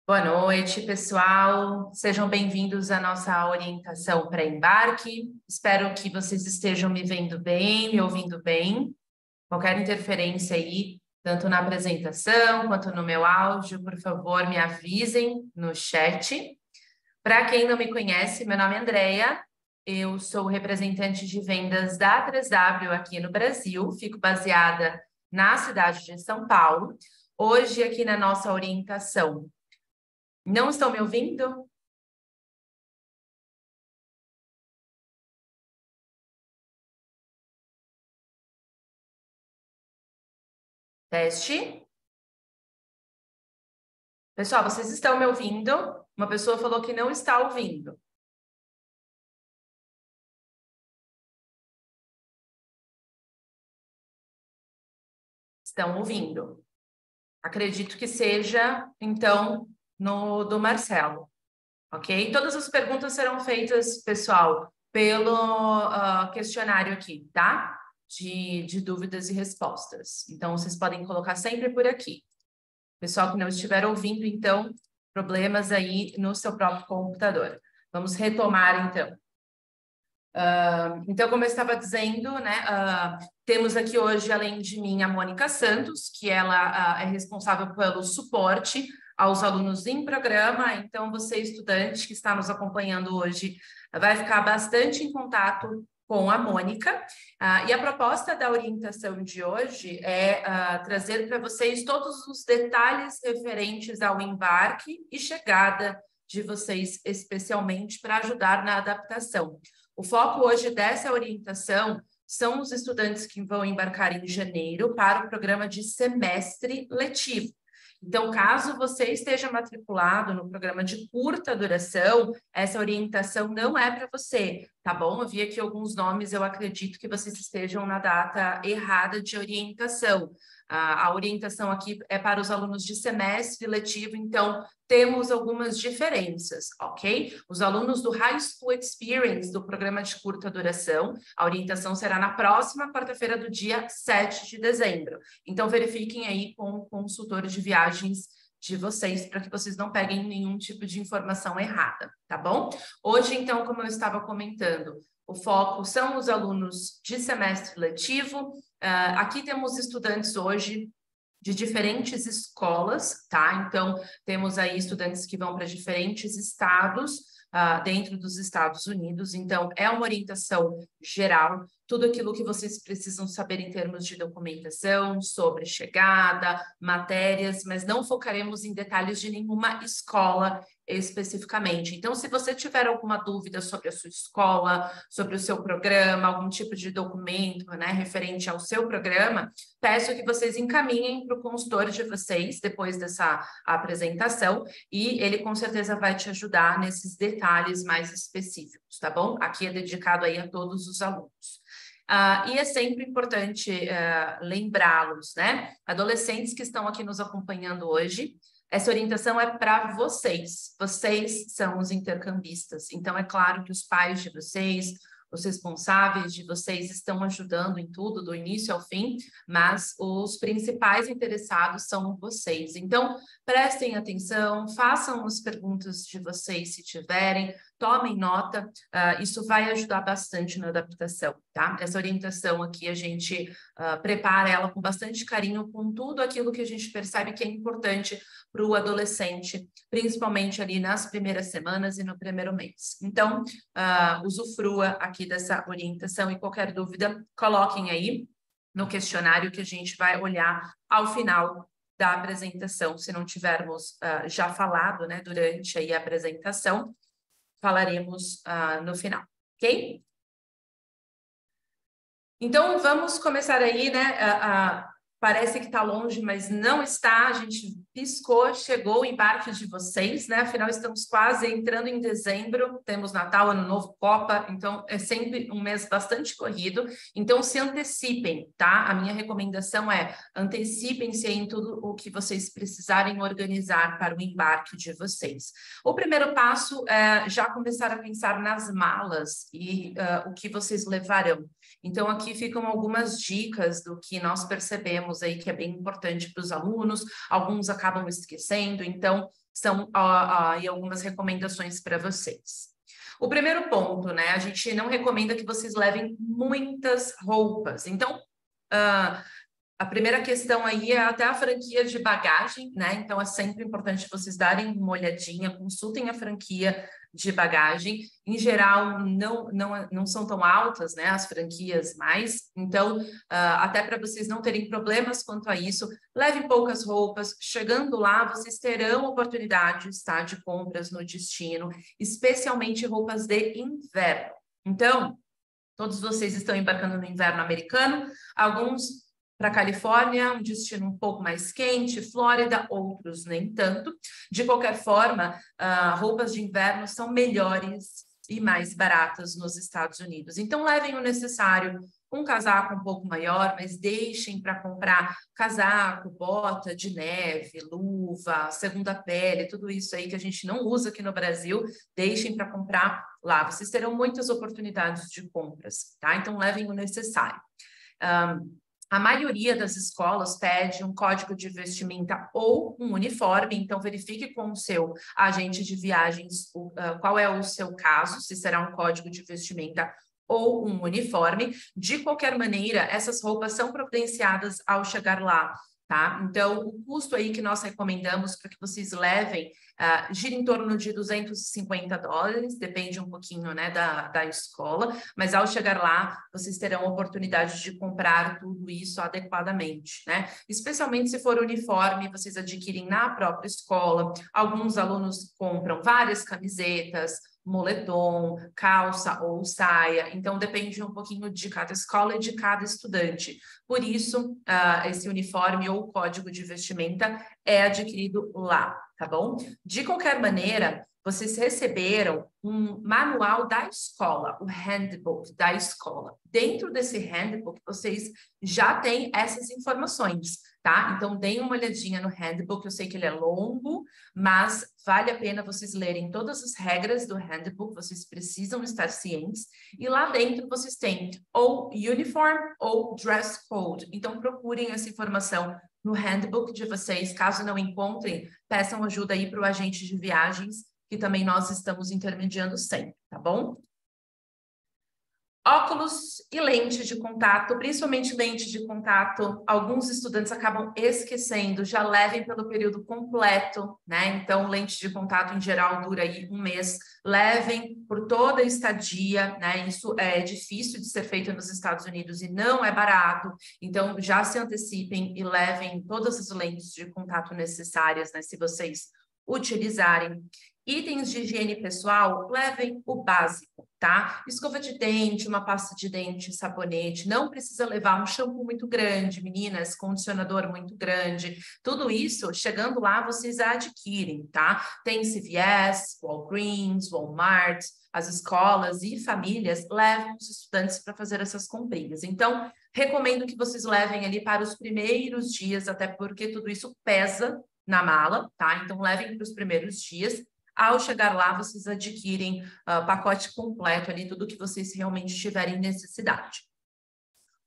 Boa noite, pessoal. Sejam bem-vindos à nossa orientação para embarque. Espero que vocês estejam me vendo bem, me ouvindo bem. Qualquer interferência aí, tanto na apresentação quanto no meu áudio, por favor, me avisem no chat. Para quem não me conhece, meu nome é Andrea. Eu sou representante de vendas da 3W aqui no Brasil. Fico baseada na cidade de São Paulo. Hoje, aqui na nossa orientação, não estão me ouvindo? Teste. Pessoal, vocês estão me ouvindo? Uma pessoa falou que não está ouvindo. Estão ouvindo. Acredito que seja, então, no do Marcelo. Ok? Todas as perguntas serão feitas, pessoal, pelo questionário aqui, tá? De dúvidas e respostas. Então, vocês podem colocar sempre por aqui. Pessoal que não estiver ouvindo, então, problemas aí no seu próprio computador. Vamos retomar, então. Então, como eu estava dizendo, né, temos aqui hoje, além de mim, a Mônica Santos, que ela é responsável pelo suporte aos alunos em programa. Então, você, estudante que está nos acompanhando hoje, vai ficar bastante em contato com a Mônica. E a proposta da orientação de hoje é trazer para vocês todos os detalhes referentes ao embarque e chegada de vocês, especialmente para ajudar na adaptação. O foco hoje dessa orientação são os estudantes que vão embarcar em janeiro para o programa de semestre letivo. Então, caso você esteja matriculado no programa de curta duração, essa orientação não é para você, tá bom? Eu vi aqui alguns nomes, eu acredito que vocês estejam na data errada de orientação. A orientação aqui é para os alunos de semestre letivo, então temos algumas diferenças, ok? Os alunos do High School Experience, do programa de curta duração, a orientação será na próxima quarta-feira do dia 7 de dezembro. Então, verifiquem aí com o consultor de viagens de vocês, para que vocês não peguem nenhum tipo de informação errada, tá bom? Hoje, então, como eu estava comentando, o foco são os alunos de semestre letivo. Aqui temos estudantes hoje de diferentes escolas, tá? Então, temos aí estudantes que vão para diferentes estados, dentro dos Estados Unidos. Então, é uma orientação geral, tudo aquilo que vocês precisam saber em termos de documentação, sobre chegada, matérias, mas não focaremos em detalhes de nenhuma escola especificamente. Então, se você tiver alguma dúvida sobre a sua escola, sobre o seu programa, algum tipo de documento, né, referente ao seu programa, peço que vocês encaminhem para o consultor de vocês depois dessa apresentação e ele com certeza vai te ajudar nesses detalhes mais específicos, tá bom? Aqui é dedicado aí a todos os alunos. E é sempre importante lembrá-los, né? Adolescentes que estão aqui nos acompanhando hoje, essa orientação é para vocês. Vocês são os intercambistas. Então, é claro que os pais de vocês, os responsáveis de vocês estão ajudando em tudo, do início ao fim, mas os principais interessados são vocês. Então, prestem atenção, façam as perguntas de vocês se tiverem, tomem nota, isso vai ajudar bastante na adaptação, tá? Essa orientação aqui, a gente prepara ela com bastante carinho, com tudo aquilo que a gente percebe que é importante para o adolescente, principalmente ali nas primeiras semanas e no primeiro mês. Então, usufrua aqui dessa orientação e qualquer dúvida, coloquem aí no questionário que a gente vai olhar ao final da apresentação. Se não tivermos já falado, né, durante aí a apresentação, falaremos no final, ok? Então, vamos começar aí, né? Parece que está longe, mas não está. A gente piscou, chegou o embarque de vocês, né? Afinal, estamos quase entrando em dezembro, temos Natal, Ano Novo, Copa, então é sempre um mês bastante corrido. Então, se antecipem, tá? A minha recomendação é antecipem-se em tudo o que vocês precisarem organizar para o embarque de vocês. O primeiro passo é já começar a pensar nas malas e o que vocês levarão. Então, aqui ficam algumas dicas do que nós percebemos aí que é bem importante para os alunos, alguns acabam esquecendo, então são aí algumas recomendações para vocês. O primeiro ponto, né? A gente não recomenda que vocês levem muitas roupas. Então, a primeira questão aí é até a franquia de bagagem, né? Então, é sempre importante vocês darem uma olhadinha, consultem a franquia de bagagem. Em geral, não são tão altas, né? As franquias mais. Então, até para vocês não terem problemas quanto a isso, levem poucas roupas. Chegando lá, vocês terão oportunidades, tá? De compras no destino, especialmente roupas de inverno. Então, todos vocês estão embarcando no inverno americano, alguns para a Califórnia, um destino um pouco mais quente, Flórida, outros nem tanto. De qualquer forma, roupas de inverno são melhores e mais baratas nos Estados Unidos. Então, levem o necessário, um casaco um pouco maior, mas deixem para comprar casaco, bota de neve, luva, segunda pele, tudo isso aí que a gente não usa aqui no Brasil, deixem para comprar lá. Vocês terão muitas oportunidades de compras, tá? Então, levem o necessário. A maioria das escolas pede um código de vestimenta ou um uniforme, então verifique com o seu agente de viagens qual é o seu caso, se será um código de vestimenta ou um uniforme. De qualquer maneira, essas roupas são providenciadas ao chegar lá, tá? Então, o custo aí que nós recomendamos para que vocês levem gira em torno de $250, depende um pouquinho, né, da escola, mas ao chegar lá, vocês terão a oportunidade de comprar tudo isso adequadamente, né? Especialmente se for uniforme, vocês adquirem na própria escola. Alguns alunos compram várias camisetas, moletom, calça ou saia, então depende um pouquinho de cada escola e de cada estudante. Por isso, esse uniforme ou código de vestimenta é adquirido lá, tá bom? De qualquer maneira, vocês receberam um manual da escola, o handbook da escola. Dentro desse handbook, vocês já têm essas informações, tá? Então, deem uma olhadinha no handbook. Eu sei que ele é longo, mas vale a pena vocês lerem todas as regras do handbook. Vocês precisam estar cientes. E lá dentro, vocês têm ou uniform ou dress code. Então, procurem essa informação no handbook de vocês. Caso não encontrem, peçam ajuda aí para o agente de viagens, que também nós estamos intermediando sempre, tá bom? Óculos e lente de contato, principalmente lente de contato, alguns estudantes acabam esquecendo, já levem pelo período completo, né? Então, lente de contato em geral dura aí um mês, levem por toda a estadia, né? Isso é difícil de ser feito nos Estados Unidos e não é barato, então já se antecipem e levem todas as lentes de contato necessárias, né? Se vocês utilizarem. Itens de higiene pessoal, levem o básico, tá? Escova de dente, uma pasta de dente, sabonete, não precisa levar um shampoo muito grande, meninas, condicionador muito grande, tudo isso, chegando lá, vocês adquirem, tá? Tem CVS, Walgreens, Walmart, as escolas e famílias levam os estudantes para fazer essas comprinhas. Então, recomendo que vocês levem ali para os primeiros dias, até porque tudo isso pesa na mala, tá? Então, levem para os primeiros dias. Ao chegar lá, vocês adquirem pacote completo ali, tudo que vocês realmente tiverem necessidade.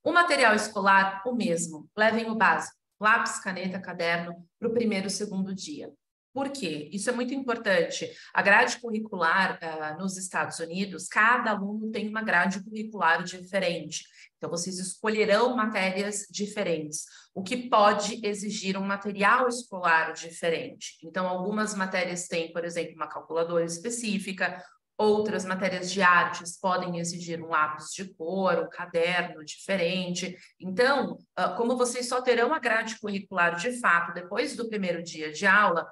O material escolar, o mesmo. Levem o básico, lápis, caneta, caderno, para o primeiro e segundo dia. Por quê? Isso é muito importante. A grade curricular nos Estados Unidos, cada aluno tem uma grade curricular diferente. Então, vocês escolherão matérias diferentes, o que pode exigir um material escolar diferente. Então, algumas matérias têm, por exemplo, uma calculadora específica, outras matérias de artes podem exigir um lápis de cor, um caderno diferente. Então, como vocês só terão a grade curricular de fato depois do primeiro dia de aula,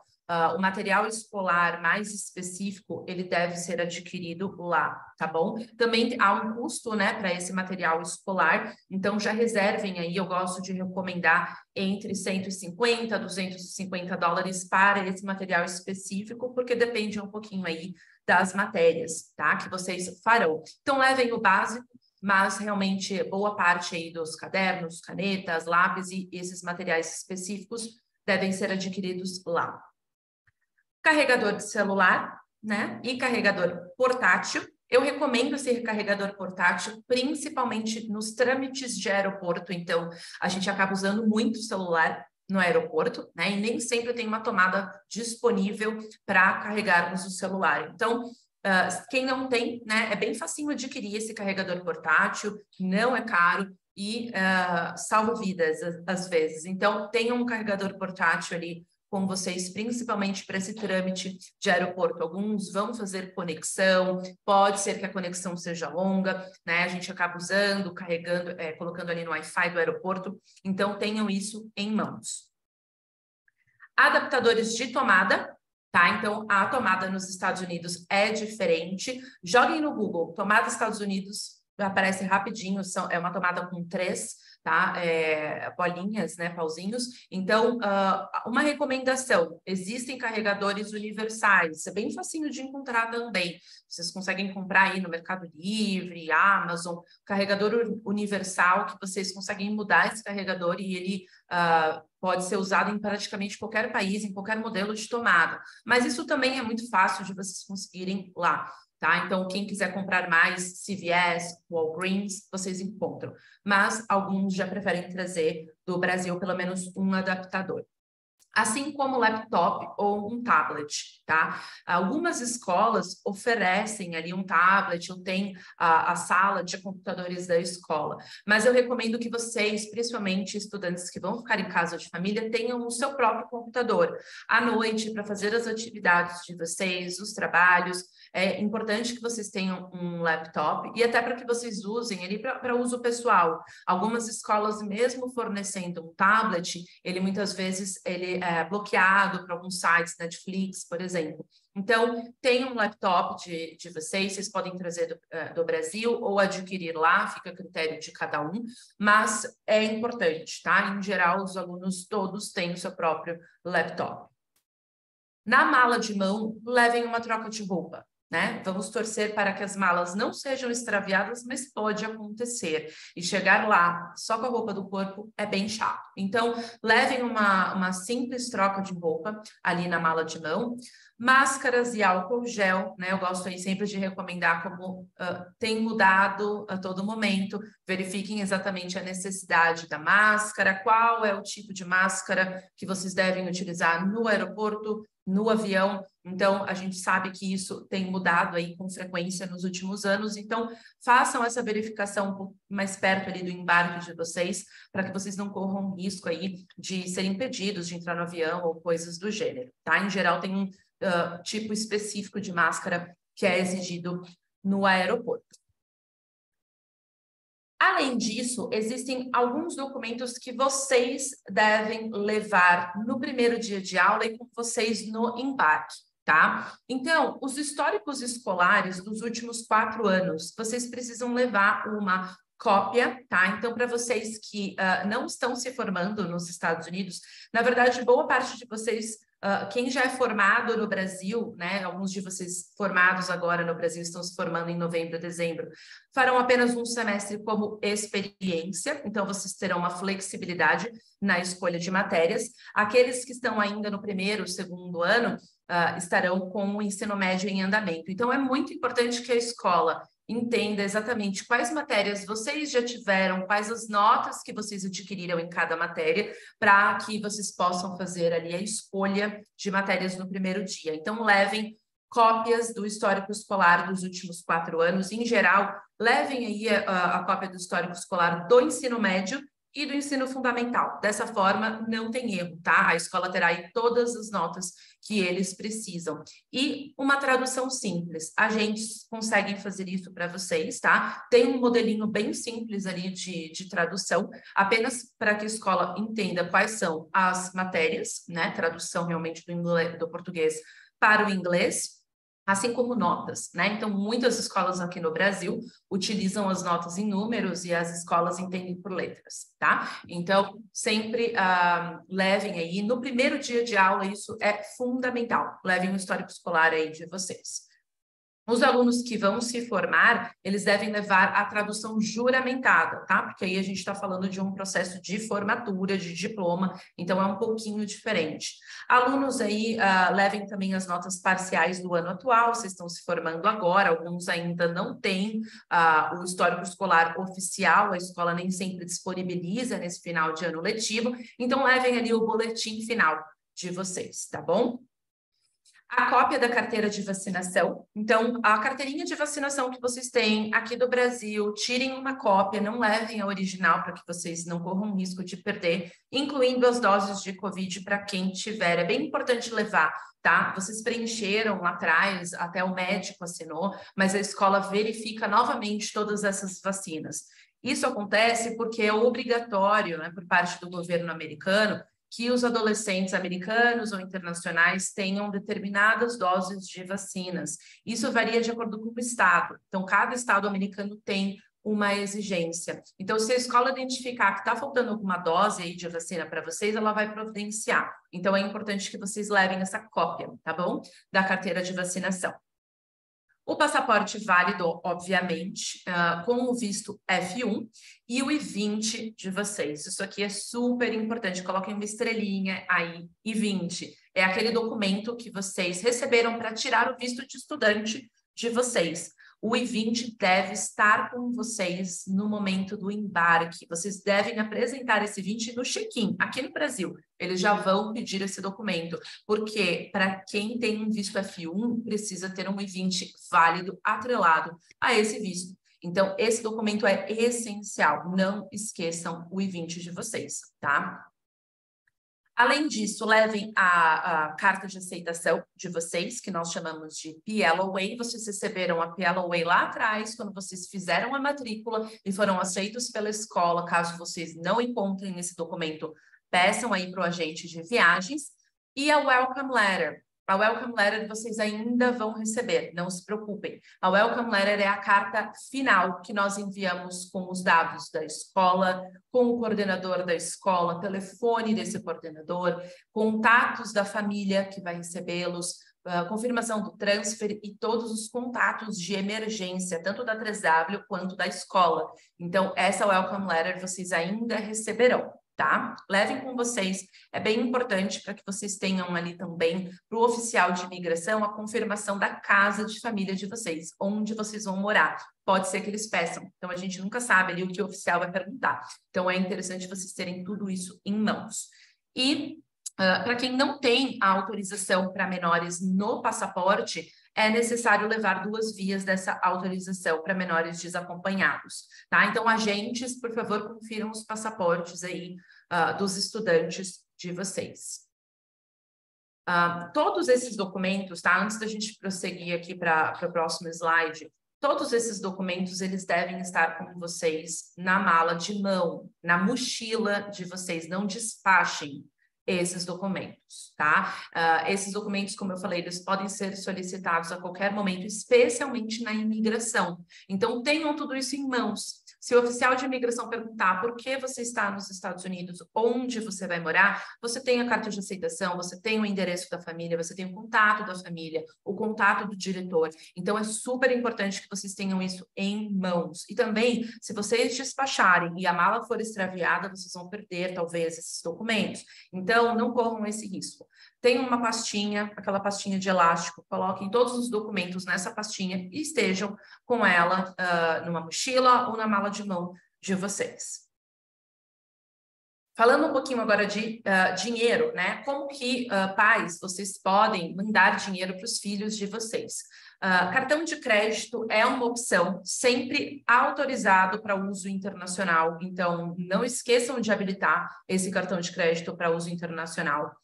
o material escolar mais específico, ele deve ser adquirido lá, tá bom? Também há um custo, né, para esse material escolar, então já reservem aí, eu gosto de recomendar entre 150 a 250 dólares para esse material específico, porque depende um pouquinho aí das matérias, tá, que vocês farão. Então, levem o básico, mas realmente boa parte aí dos cadernos, canetas, lápis e esses materiais específicos devem ser adquiridos lá. Carregador de celular, né? E carregador portátil. Eu recomendo esse carregador portátil, principalmente nos trâmites de aeroporto. Então, a gente acaba usando muito o celular. no aeroporto, né? E nem sempre tem uma tomada disponível para carregarmos o celular. Então, quem não tem, né, é bem facinho adquirir esse carregador portátil, não é caro e salva vidas às vezes. Então, tenha um carregador portátil ali com vocês, principalmente para esse trâmite de aeroporto. Alguns vão fazer conexão, pode ser que a conexão seja longa, né? A gente acaba usando, carregando, colocando ali no Wi-Fi do aeroporto. Então, tenham isso em mãos. Adaptadores de tomada, tá? Então, a tomada nos Estados Unidos é diferente. Joguem no Google, tomada Estados Unidos, aparece rapidinho, é uma tomada com 3, tá? Bolinhas, né? Pauzinhos. Então, uma recomendação, existem carregadores universais, é bem facinho de encontrar também. Vocês conseguem comprar aí no Mercado Livre, Amazon, carregador universal, que vocês conseguem mudar esse carregador e ele pode ser usado em praticamente qualquer país, em qualquer modelo de tomada. Mas isso também é muito fácil de vocês conseguirem lá, tá? Então, quem quiser comprar mais, CVS, Walgreens, vocês encontram. Mas alguns já preferem trazer do Brasil pelo menos um adaptador. Assim como laptop ou um tablet, tá? Algumas escolas oferecem ali um tablet ou tem a sala de computadores da escola, mas eu recomendo que vocês, principalmente estudantes que vão ficar em casa de família, tenham o seu próprio computador à noite para fazer as atividades de vocês, os trabalhos. É importante que vocês tenham um laptop e até para que vocês usem ele para uso pessoal. Algumas escolas, mesmo fornecendo um tablet, ele muitas vezes ele é bloqueado para alguns sites, Netflix, por exemplo. Então, tenham um laptop de vocês podem trazer do Brasil ou adquirir lá, fica a critério de cada um, mas é importante, tá? Em geral, os alunos todos têm o seu próprio laptop. Na mala de mão, levem uma troca de roupa, né? Vamos torcer para que as malas não sejam extraviadas, mas pode acontecer. E chegar lá só com a roupa do corpo é bem chato. Então, levem uma simples troca de roupa ali na mala de mão. Máscaras e álcool gel, né? Eu gosto aí sempre de recomendar como tem mudado a todo momento. Verifiquem exatamente a necessidade da máscara, qual é o tipo de máscara que vocês devem utilizar no aeroporto, no avião. Então, a gente sabe que isso tem mudado aí com frequência nos últimos anos. Então, façam essa verificação um pouco mais perto ali do embarque de vocês, para que vocês não corram risco aí de serem impedidos de entrar no avião ou coisas do gênero, tá? Em geral, tem um tipo específico de máscara que é exigido no aeroporto. Além disso, existem alguns documentos que vocês devem levar no primeiro dia de aula e com vocês no embarque, tá? Então, os históricos escolares dos últimos 4 anos, vocês precisam levar uma cópia, tá? Então, para vocês que não estão se formando nos Estados Unidos, na verdade, boa parte de vocês, quem já é formado no Brasil, né? Alguns de vocês formados agora no Brasil estão se formando em novembro, dezembro, farão apenas um semestre como experiência, então vocês terão uma flexibilidade na escolha de matérias. Aqueles que estão ainda no primeiro, segundo ano, estarão com o ensino médio em andamento. Então, é muito importante que a escola entenda exatamente quais matérias vocês já tiveram, quais as notas que vocês adquiriram em cada matéria, para que vocês possam fazer ali a escolha de matérias no primeiro dia. Então, levem cópias do histórico escolar dos últimos 4 anos. Em geral, levem aí a cópia do histórico escolar do ensino médio e do ensino fundamental. Dessa forma, não tem erro, tá? A escola terá aí todas as notas que eles precisam. E uma tradução simples. Agentes conseguem fazer isso para vocês, tá? Tem um modelinho bem simples ali de tradução, apenas para que a escola entenda quais são as matérias, né? Tradução realmente do português para o inglês, assim como notas, né? Então, muitas escolas aqui no Brasil utilizam as notas em números e as escolas entendem por letras, tá? Então, sempre levem aí, no primeiro dia de aula, isso é fundamental. Levem o histórico escolar aí de vocês. Os alunos que vão se formar, eles devem levar a tradução juramentada, tá? Porque aí a gente está falando de um processo de formatura, de diploma, então é um pouquinho diferente. Alunos aí, levem também as notas parciais do ano atual, vocês estão se formando agora, alguns ainda não têm o histórico escolar oficial, a escola nem sempre disponibiliza nesse final de ano letivo, então levem ali o boletim final de vocês, tá bom? A cópia da carteira de vacinação. Então, a carteirinha de vacinação que vocês têm aqui do Brasil, tirem uma cópia, não levem a original para que vocês não corram risco de perder, incluindo as doses de Covid para quem tiver. É bem importante levar, tá? Vocês preencheram lá atrás, até o médico assinou, mas a escola verifica novamente todas essas vacinas. Isso acontece porque é obrigatório, né, por parte do governo americano, que os adolescentes americanos ou internacionais tenham determinadas doses de vacinas. Isso varia de acordo com o estado. Então, cada estado americano tem uma exigência. Então, se a escola identificar que está faltando alguma dose aí de vacina para vocês, ela vai providenciar. Então, é importante que vocês levem essa cópia, tá bom? Da carteira de vacinação. O passaporte válido, obviamente, com o visto F1 e o I-20 de vocês. Isso aqui é super importante. Coloquem uma estrelinha aí, I-20. É aquele documento que vocês receberam para tirar o visto de estudante de vocês. O I-20 deve estar com vocês no momento do embarque. Vocês devem apresentar esse 20 no check-in, aqui no Brasil. Eles já vão pedir esse documento, porque para quem tem um visto F1, precisa ter um I-20 válido, atrelado a esse visto. Então, esse documento é essencial. Não esqueçam o I-20 de vocês, tá? Além disso, levem a carta de aceitação de vocês, que nós chamamos de PLOA. Vocês receberam a PLOA lá atrás, quando vocês fizeram a matrícula e foram aceitos pela escola. Caso vocês não encontrem esse documento, peçam aí para o agente de viagens. E a Welcome Letter. A Welcome Letter vocês ainda vão receber, não se preocupem. A Welcome Letter é a carta final que nós enviamos com os dados da escola, com o coordenador da escola, telefone desse coordenador, contatos da família que vai recebê-los, confirmação do transfer e todos os contatos de emergência, tanto da 3W quanto da escola. Então, essa Welcome Letter vocês ainda receberão. Tá? Levem com vocês, é bem importante para que vocês tenham ali também para o oficial de imigração a confirmação da casa de família de vocês, onde vocês vão morar. Pode ser que eles peçam, então a gente nunca sabe ali o que o oficial vai perguntar. Então é interessante vocês terem tudo isso em mãos. E para quem não tem a autorização para menores no passaporte, é necessário levar 2 vias dessa autorização para menores desacompanhados, tá? Então, agentes, por favor, confiram os passaportes aí dos estudantes de vocês. Todos esses documentos, tá? Antes da gente prosseguir aqui para o próximo slide, todos esses documentos, eles devem estar com vocês na mala de mão, na mochila de vocês, não despachem esses documentos, tá? Esses documentos, como eu falei, eles podem ser solicitados a qualquer momento, especialmente na imigração. Então, tenham tudo isso em mãos. Se o oficial de imigração perguntar por que você está nos Estados Unidos, onde você vai morar, você tem a carta de aceitação, você tem o endereço da família, você tem o contato da família, o contato do diretor. Então, é super importante que vocês tenham isso em mãos. E também, se vocês despacharem e a mala for extraviada, vocês vão perder, talvez, esses documentos. Então, não corram esse risco. Tem uma pastinha, aquela pastinha de elástico, coloquem todos os documentos nessa pastinha e estejam com ela numa mochila ou na mala de mão de vocês. Falando um pouquinho agora de dinheiro, né? Como que pais, vocês podem mandar dinheiro para os filhos de vocês? Cartão de crédito é uma opção sempre autorizado para uso internacional, então não esqueçam de habilitar esse cartão de crédito para uso internacional.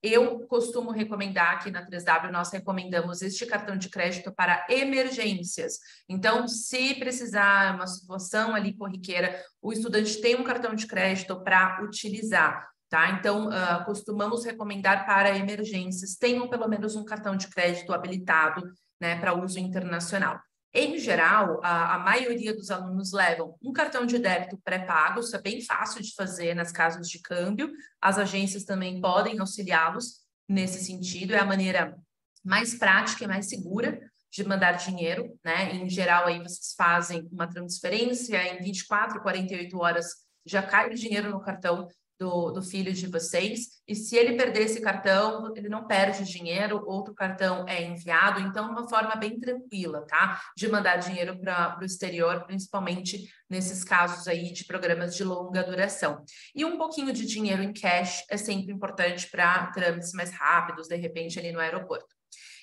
Eu costumo recomendar aqui na 3W, nós recomendamos este cartão de crédito para emergências. Então, se precisar, uma situação ali corriqueira, o estudante tem um cartão de crédito para utilizar, tá? Então, costumamos recomendar para emergências, tenham pelo menos um cartão de crédito habilitado, né, para uso internacional. Em geral, a maioria dos alunos levam um cartão de débito pré-pago, isso é bem fácil de fazer nas casas de câmbio, as agências também podem auxiliá-los nesse sentido, é a maneira mais prática e mais segura de mandar dinheiro, né? Em geral, aí vocês fazem uma transferência em 24, 48 horas, já cai o dinheiro no cartão do filho de vocês, e se ele perder esse cartão, ele não perde dinheiro, outro cartão é enviado, então uma forma bem tranquila, tá? De mandar dinheiro para o exterior, principalmente nesses casos aí de programas de longa duração. E um pouquinho de dinheiro em cash é sempre importante para trâmites mais rápidos, de repente ali no aeroporto.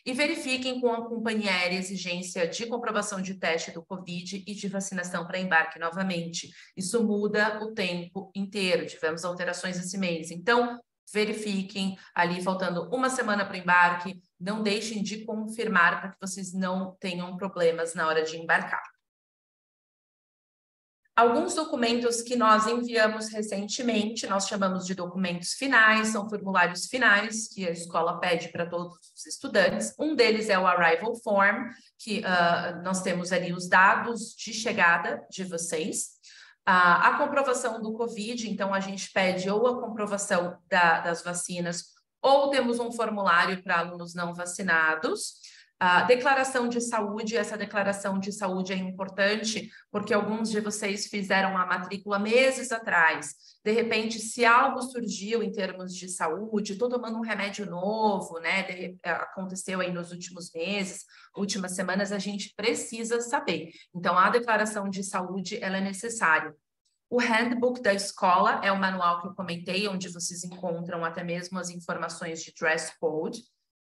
E verifiquem com a companhia aérea exigência de comprovação de teste do Covid e de vacinação para embarque novamente. Isso muda o tempo inteiro, tivemos alterações esse mês. Então, verifiquem ali, faltando uma semana para o embarque, não deixem de confirmar para que vocês não tenham problemas na hora de embarcar. Alguns documentos que nós enviamos recentemente, nós chamamos de documentos finais, são formulários finais que a escola pede para todos os estudantes. Um deles é o Arrival Form, que nós temos ali os dados de chegada de vocês. A comprovação do Covid, então a gente pede ou a comprovação das vacinas, ou temos um formulário para alunos não vacinados. A declaração de saúde, essa declaração de saúde é importante porque alguns de vocês fizeram a matrícula meses atrás. De repente, se algo surgiu em termos de saúde, estou tomando um remédio novo, né? Aconteceu aí nos últimos meses, últimas semanas, a gente precisa saber. Então, a declaração de saúde, ela é necessária. O handbook da escola é o manual que eu comentei, onde vocês encontram até mesmo as informações de dress code.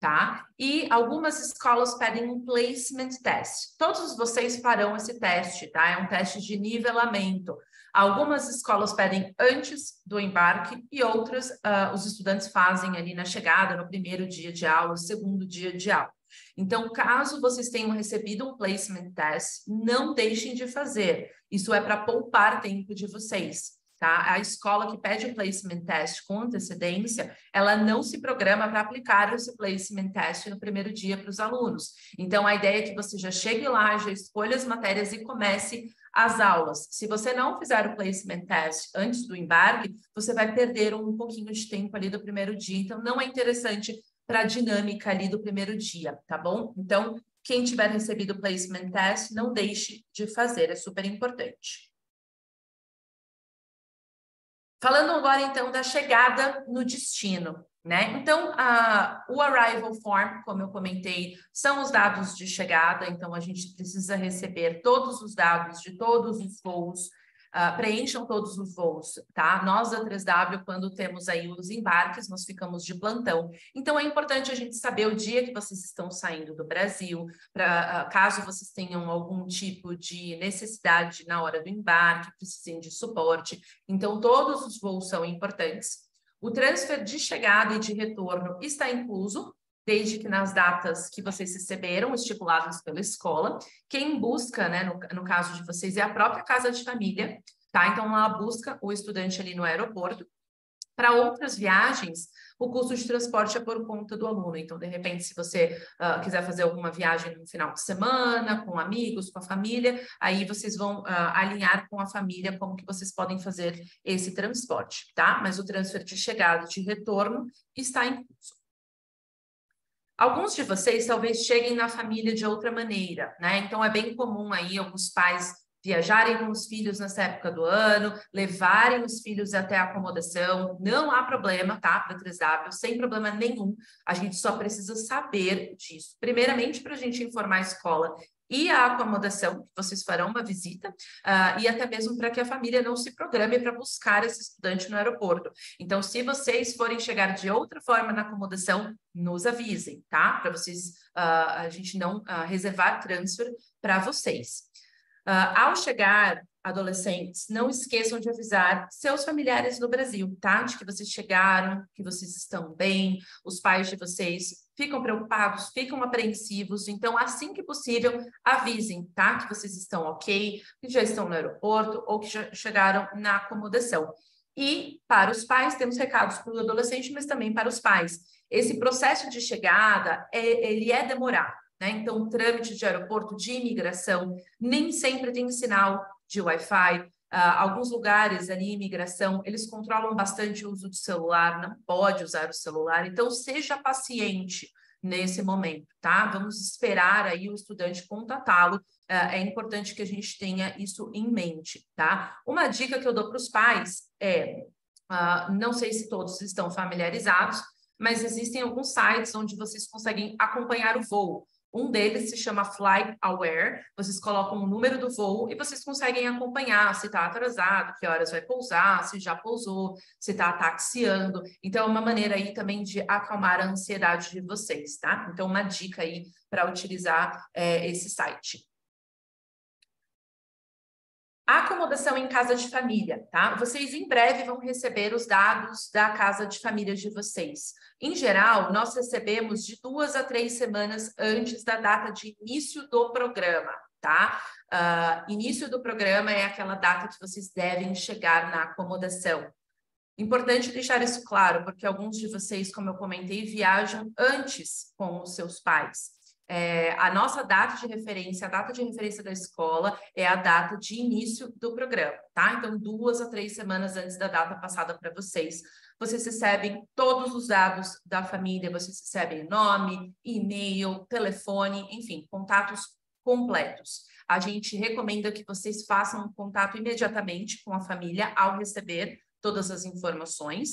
Tá? E algumas escolas pedem um placement test. Todos vocês farão esse teste, tá? É um teste de nivelamento. Algumas escolas pedem antes do embarque e outras os estudantes fazem ali na chegada, no primeiro dia de aula, segundo dia de aula. Então, caso vocês tenham recebido um placement test, não deixem de fazer. Isso é para poupar tempo de vocês. Tá? A escola que pede o placement test com antecedência, ela não se programa para aplicar esse placement test no primeiro dia para os alunos. Então, a ideia é que você já chegue lá, já escolha as matérias e comece as aulas. Se você não fizer o placement test antes do embarque, você vai perder um pouquinho de tempo ali do primeiro dia. Então, não é interessante para a dinâmica ali do primeiro dia, tá bom? Então, quem tiver recebido o placement test, não deixe de fazer, é super importante. Falando agora, então, da chegada no destino, né? Então, o Arrival Form, como eu comentei, são os dados de chegada, então a gente precisa receber todos os dados de todos os voos, preencham todos os voos, tá? Nós da 3W, quando temos aí os embarques, nós ficamos de plantão. Então, é importante a gente saber o dia que vocês estão saindo do Brasil, caso vocês tenham algum tipo de necessidade na hora do embarque, precisem de suporte. Então, todos os voos são importantes. O transfer de chegada e de retorno está incluso, desde que nas datas que vocês receberam, estipuladas pela escola. Quem busca, né, no caso de vocês, é a própria casa de família, tá? Então, ela busca o estudante ali no aeroporto. Para outras viagens, o custo de transporte é por conta do aluno. Então, de repente, se você quiser fazer alguma viagem no final de semana, com amigos, com a família, aí vocês vão alinhar com a família como que vocês podem fazer esse transporte, tá? Mas o transfer de chegada e de retorno está incluso. Alguns de vocês talvez cheguem na família de outra maneira, né? Então, é bem comum aí alguns pais viajarem com os filhos nessa época do ano, levarem os filhos até a acomodação, não há problema, tá? Para 3W, sem problema nenhum, a gente só precisa saber disso. Primeiramente, para a gente informar a escola e a acomodação, que vocês farão uma visita, e até mesmo para que a família não se programe para buscar esse estudante no aeroporto. Então, se vocês forem chegar de outra forma na acomodação, nos avisem, tá? Para vocês, a gente não reservar transfer para vocês. Ao chegar, adolescentes, não esqueçam de avisar seus familiares no Brasil, tá? De que vocês chegaram, que vocês estão bem, os pais de vocês ficam preocupados, ficam apreensivos, então, assim que possível, avisem, tá? Que vocês estão ok, que já estão no aeroporto ou que já chegaram na acomodação. E para os pais, temos recados para o adolescente, mas também para os pais. Esse processo de chegada, ele é demorado, né? Então, o trâmite de aeroporto, de imigração, nem sempre tem sinal de Wi-Fi. Alguns lugares ali, imigração, eles controlam bastante o uso do celular, não pode usar o celular. Então, seja paciente, nesse momento, tá? Vamos esperar aí o estudante contatá-lo. É importante que a gente tenha isso em mente, tá? Uma dica que eu dou para os pais é, não sei se todos estão familiarizados, mas existem alguns sites onde vocês conseguem acompanhar o voo. Um deles se chama Flight Aware, vocês colocam o número do voo e vocês conseguem acompanhar se está atrasado, que horas vai pousar, se já pousou, se está taxiando. Então, é uma maneira aí também de acalmar a ansiedade de vocês, tá? Então, uma dica aí para utilizar esse site. Acomodação em casa de família, tá? Vocês em breve vão receber os dados da casa de família de vocês. Em geral, nós recebemos de 2 a 3 semanas antes da data de início do programa, tá? Início do programa é aquela data que vocês devem chegar na acomodação. Importante deixar isso claro, porque alguns de vocês, como eu comentei, viajam antes com os seus pais. A nossa data de referência, a data de referência da escola é a data de início do programa, tá? Então, 2 a 3 semanas antes da data passada para vocês. Vocês recebem todos os dados da família, vocês recebem nome, e-mail, telefone, enfim, contatos completos. A gente recomenda que vocês façam um contato imediatamente com a família ao receber todas as informações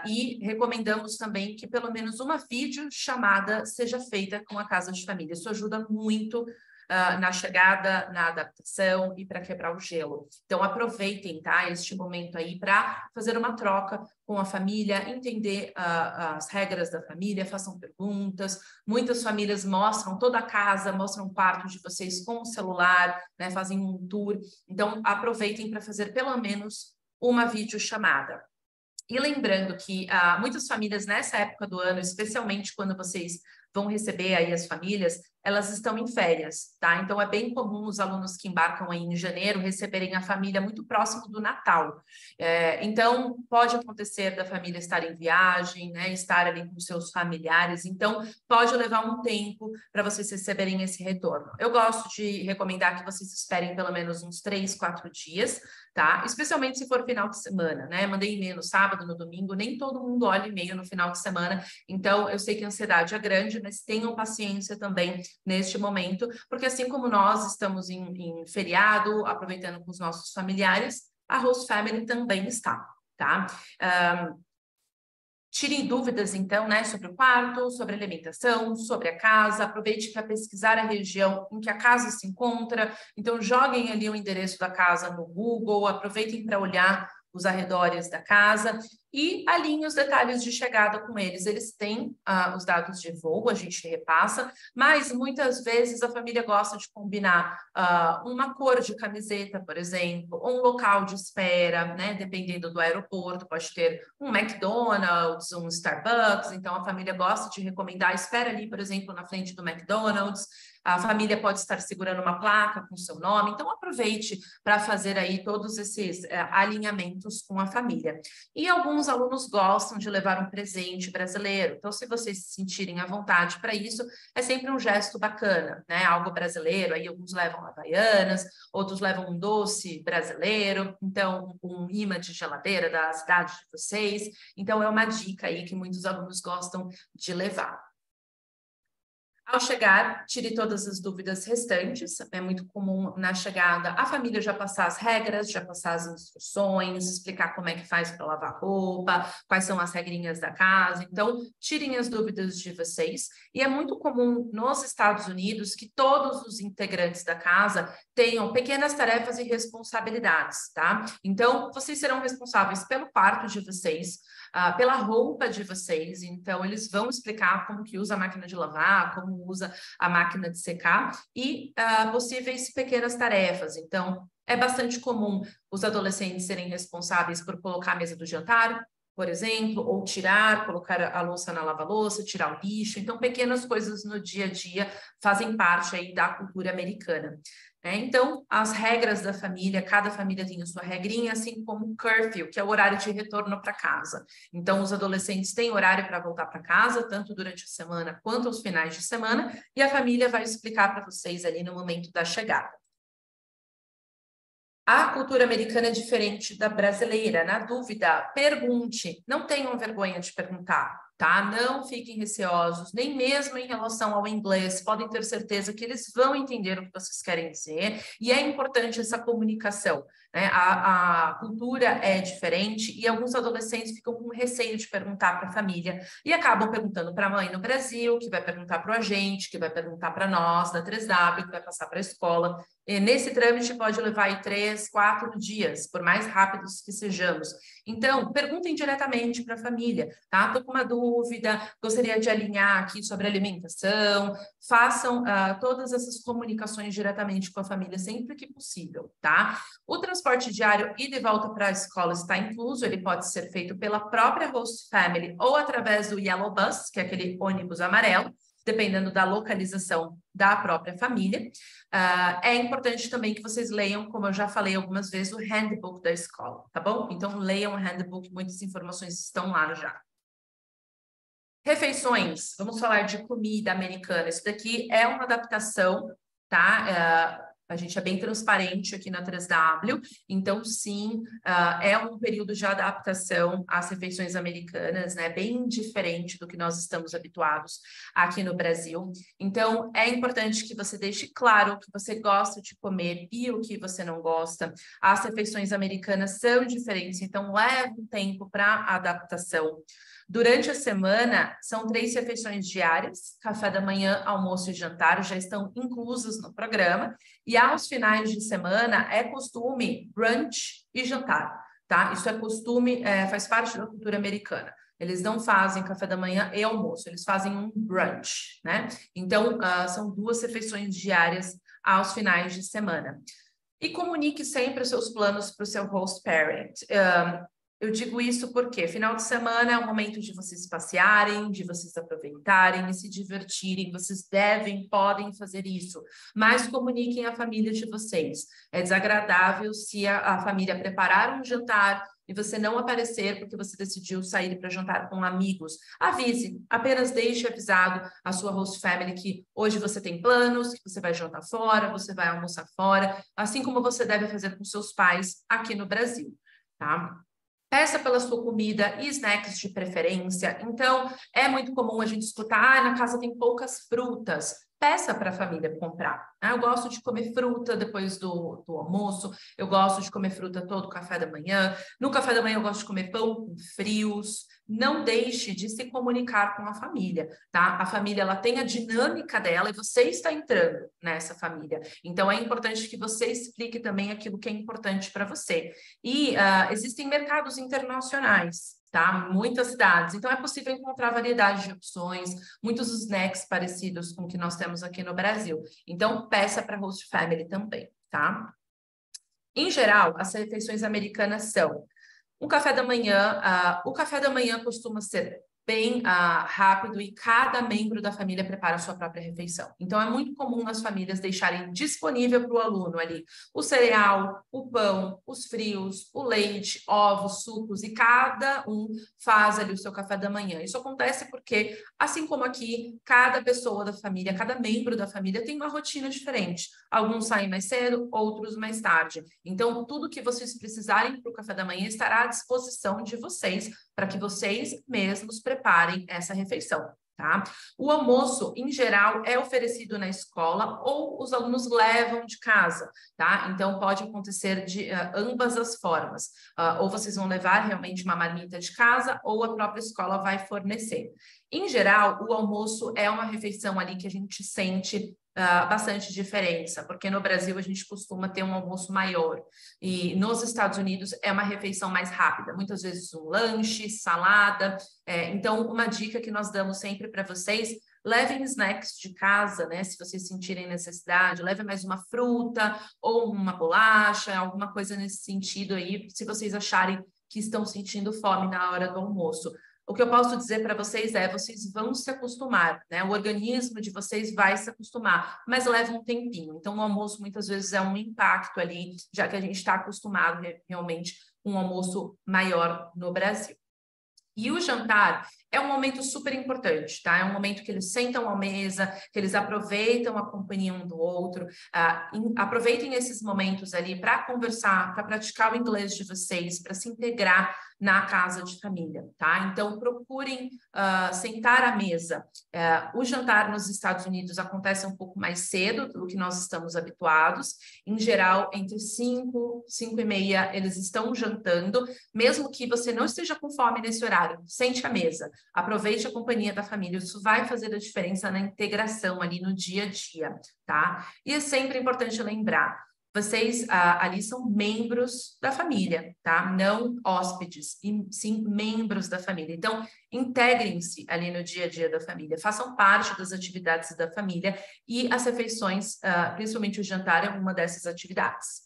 e recomendamos também que pelo menos uma videochamada seja feita com a casa de família. Isso ajuda muito na chegada, na adaptação e para quebrar o gelo. Então, aproveitem, tá, este momento aí para fazer uma troca com a família, entender as regras da família, façam perguntas. Muitas famílias mostram toda a casa, mostram o quarto de vocês com o celular, né, fazem um tour. Então, aproveitem para fazer pelo menos uma videochamada. E lembrando que muitas famílias nessa época do ano, especialmente quando vocês vão receber aí as famílias, elas estão em férias, tá? Então, é bem comum os alunos que embarcam aí em janeiro receberem a família muito próximo do Natal. Então, pode acontecer da família estar em viagem, né? Estar ali com seus familiares. Então, pode levar um tempo para vocês receberem esse retorno. Eu gosto de recomendar que vocês esperem pelo menos uns 3, 4 dias, tá? Especialmente se for final de semana, né? Mandei e-mail no sábado, no domingo, nem todo mundo olha e-mail no final de semana. Então, eu sei que a ansiedade é grande, mas tenham paciência também neste momento, porque assim como nós estamos em feriado, aproveitando com os nossos familiares, a Host Family também está, tá? Tirem dúvidas, então, né, sobre o quarto, sobre a alimentação, sobre a casa. Aproveite para pesquisar a região em que a casa se encontra. Então, joguem ali o endereço da casa no Google, aproveitem para olhar os arredores da casa e alinhem os detalhes de chegada com eles. Eles têm os dados de voo, a gente repassa, mas muitas vezes a família gosta de combinar uma cor de camiseta, por exemplo, ou um local de espera, né? Dependendo do aeroporto, pode ter um McDonald's, um Starbucks, então a família gosta de recomendar, espera ali, por exemplo, na frente do McDonald's. A família pode estar segurando uma placa com seu nome, então aproveite para fazer aí todos esses alinhamentos com a família. E alguns alunos gostam de levar um presente brasileiro, então se vocês se sentirem à vontade para isso, é sempre um gesto bacana, né? Algo brasileiro, aí alguns levam havaianas, outros levam um doce brasileiro, então um imã de geladeira da cidade de vocês, então é uma dica aí que muitos alunos gostam de levar. Ao chegar, tire todas as dúvidas restantes. É muito comum na chegada a família já passar as regras, já passar as instruções, explicar como é que faz para lavar roupa, quais são as regrinhas da casa. Então, tirem as dúvidas de vocês. E é muito comum nos Estados Unidos que todos os integrantes da casa tenham pequenas tarefas e responsabilidades, tá? Então, vocês serão responsáveis pelo quarto de vocês, pela roupa de vocês, então eles vão explicar como que usa a máquina de lavar, como usa a máquina de secar e possíveis pequenas tarefas. Então, é bastante comum os adolescentes serem responsáveis por colocar a mesa do jantar, por exemplo, ou tirar, colocar a louça na lava-louça, tirar o lixo. Então, pequenas coisas no dia a dia fazem parte aí da cultura americana. Então, as regras da família, cada família tem a sua regrinha, assim como o curfew, que é o horário de retorno para casa. Então, os adolescentes têm horário para voltar para casa, tanto durante a semana quanto aos finais de semana, e a família vai explicar para vocês ali no momento da chegada. A cultura americana é diferente da brasileira. Na dúvida, pergunte. Não tenham vergonha de perguntar. tá? Não fiquem receosos, nem mesmo em relação ao inglês, podem ter certeza que eles vão entender o que vocês querem dizer, e é importante essa comunicação, né? A cultura é diferente e alguns adolescentes ficam com receio de perguntar para a família e acabam perguntando para a mãe no Brasil, que vai perguntar para o agente, que vai perguntar para nós da 3W, que vai passar para a escola. E nesse trâmite pode levar aí 3, 4 dias, por mais rápidos que sejamos. Então, perguntem diretamente para a família, tá? Estou com uma dúvida, gostaria de alinhar aqui sobre alimentação, façam todas essas comunicações diretamente com a família sempre que possível, tá? O transporte diário e de volta para a escola está incluso, ele pode ser feito pela própria host family ou através do Yellow Bus, que é aquele ônibus amarelo, dependendo da localização da própria família. É importante também que vocês leiam, como eu já falei algumas vezes, o handbook da escola, tá bom? Então, leiam o handbook, muitas informações estão lá já. Refeições, vamos falar de comida americana. Isso daqui é uma adaptação, tá? A gente é bem transparente aqui na 3W, então sim, é um período de adaptação às refeições americanas, né? Bem diferente do que nós estamos habituados aqui no Brasil. Então, é importante que você deixe claro o que você gosta de comer e o que você não gosta. As refeições americanas são diferentes, então leva um tempo para adaptação. Durante a semana, são 3 refeições diárias, café da manhã, almoço e jantar já estão inclusos no programa, e aos finais de semana é costume brunch e jantar, tá? Isso é costume, faz parte da cultura americana. Eles não fazem café da manhã e almoço, eles fazem um brunch, né? Então, são 2 refeições diárias aos finais de semana. E comunique sempre os seus planos para o seu host parent. Eu digo isso porque final de semana é um momento de vocês passearem, de vocês aproveitarem e se divertirem. Vocês devem, podem fazer isso, mas comuniquem à família de vocês. É desagradável se a família preparar um jantar e você não aparecer porque você decidiu sair para jantar com amigos. Avise, apenas deixe avisado a sua host family que hoje você tem planos, que você vai jantar fora, você vai almoçar fora, assim como você deve fazer com seus pais aqui no Brasil, tá? Peça pela sua comida e snacks de preferência. Então, é muito comum a gente escutar, na casa tem poucas frutas. Peça para a família comprar. Eu gosto de comer fruta depois do almoço, eu gosto de comer fruta todo café da manhã. No café da manhã eu gosto de comer pão com frios. Não deixe de se comunicar com a família, tá? A família, ela tem a dinâmica dela e você está entrando nessa família. Então, é importante que você explique também aquilo que é importante para você. E existem mercados internacionais, tá? Muitas cidades. Então, é possível encontrar variedade de opções, muitos snacks parecidos com o que nós temos aqui no Brasil. Então, peça para a host family também, tá? Em geral, as refeições americanas são um café da manhã. O café da manhã costuma ser bem rápido e cada membro da família prepara a sua própria refeição. Então, é muito comum as famílias deixarem disponível para o aluno ali o cereal, o pão, os frios, o leite, ovos, sucos, e cada um faz ali o seu café da manhã. Isso acontece porque, assim como aqui, cada pessoa da família, cada membro da família tem uma rotina diferente. Alguns saem mais cedo, outros mais tarde. Então, tudo que vocês precisarem para o café da manhã estará à disposição de vocês, para que vocês mesmos preparem essa refeição, tá? O almoço, em geral, é oferecido na escola ou os alunos levam de casa, tá? Então, pode acontecer de ambas as formas. Ou vocês vão levar realmente uma marmita de casa ou a própria escola vai fornecer. Em geral, o almoço é uma refeição ali que a gente sente bastante diferença, porque no Brasil a gente costuma ter um almoço maior e nos Estados Unidos é uma refeição mais rápida, muitas vezes um lanche, salada. Então, uma dica que nós damos sempre para vocês: levem snacks de casa, né? Se vocês sentirem necessidade, levem mais uma fruta ou uma bolacha, alguma coisa nesse sentido aí, se vocês acharem que estão sentindo fome na hora do almoço. O que eu posso dizer para vocês é, vocês vão se acostumar, né? O organismo de vocês vai se acostumar, mas leva um tempinho. Então, o almoço muitas vezes é um impacto ali, já que a gente está acostumado realmente com um almoço maior no Brasil. E o jantar é um momento super importante, tá? É um momento que eles sentam à mesa, que eles aproveitam a companhia um do outro, aproveitem esses momentos ali para conversar, para praticar o inglês de vocês, para se integrar na casa de família, tá? Então, procurem sentar à mesa. O jantar nos Estados Unidos acontece um pouco mais cedo do que nós estamos habituados. Em geral, entre 5, 5 e meia, eles estão jantando. Mesmo que você não esteja com fome nesse horário, sente à mesa. Aproveite a companhia da família. Isso vai fazer a diferença na integração ali no dia a dia, tá? E é sempre importante lembrar, vocês ali são membros da família, tá? Não hóspedes, e sim membros da família. Então, integrem-se ali no dia a dia da família, façam parte das atividades da família e as refeições, principalmente o jantar, é uma dessas atividades.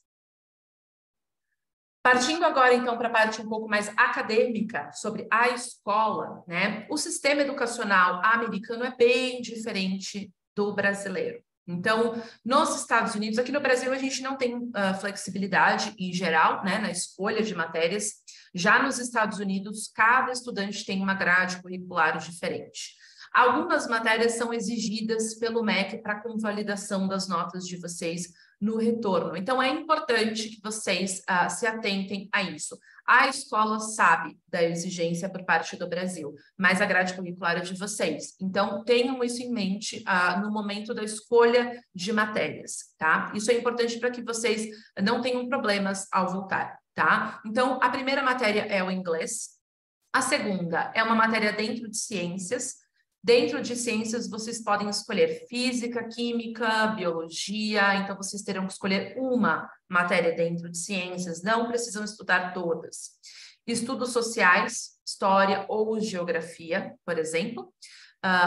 Partindo agora, então, para a parte um pouco mais acadêmica sobre a escola, né? O sistema educacional americano é bem diferente do brasileiro. Então, nos Estados Unidos, aqui no Brasil, a gente não tem flexibilidade em geral, né, na escolha de matérias. Já nos Estados Unidos, cada estudante tem uma grade curricular diferente. Algumas matérias são exigidas pelo MEC para convalidação das notas de vocês no retorno. Então, é importante que vocês se atentem a isso. A escola sabe da exigência por parte do Brasil, mas a grade curricular é de vocês. Então, tenham isso em mente no momento da escolha de matérias, tá? Isso é importante para que vocês não tenham problemas ao voltar, tá? Então, a primeira matéria é o inglês. A segunda é uma matéria dentro de ciências. Dentro de ciências, vocês podem escolher física, química, biologia, então vocês terão que escolher uma matéria dentro de ciências, não precisam estudar todas. Estudos sociais, história ou geografia, por exemplo.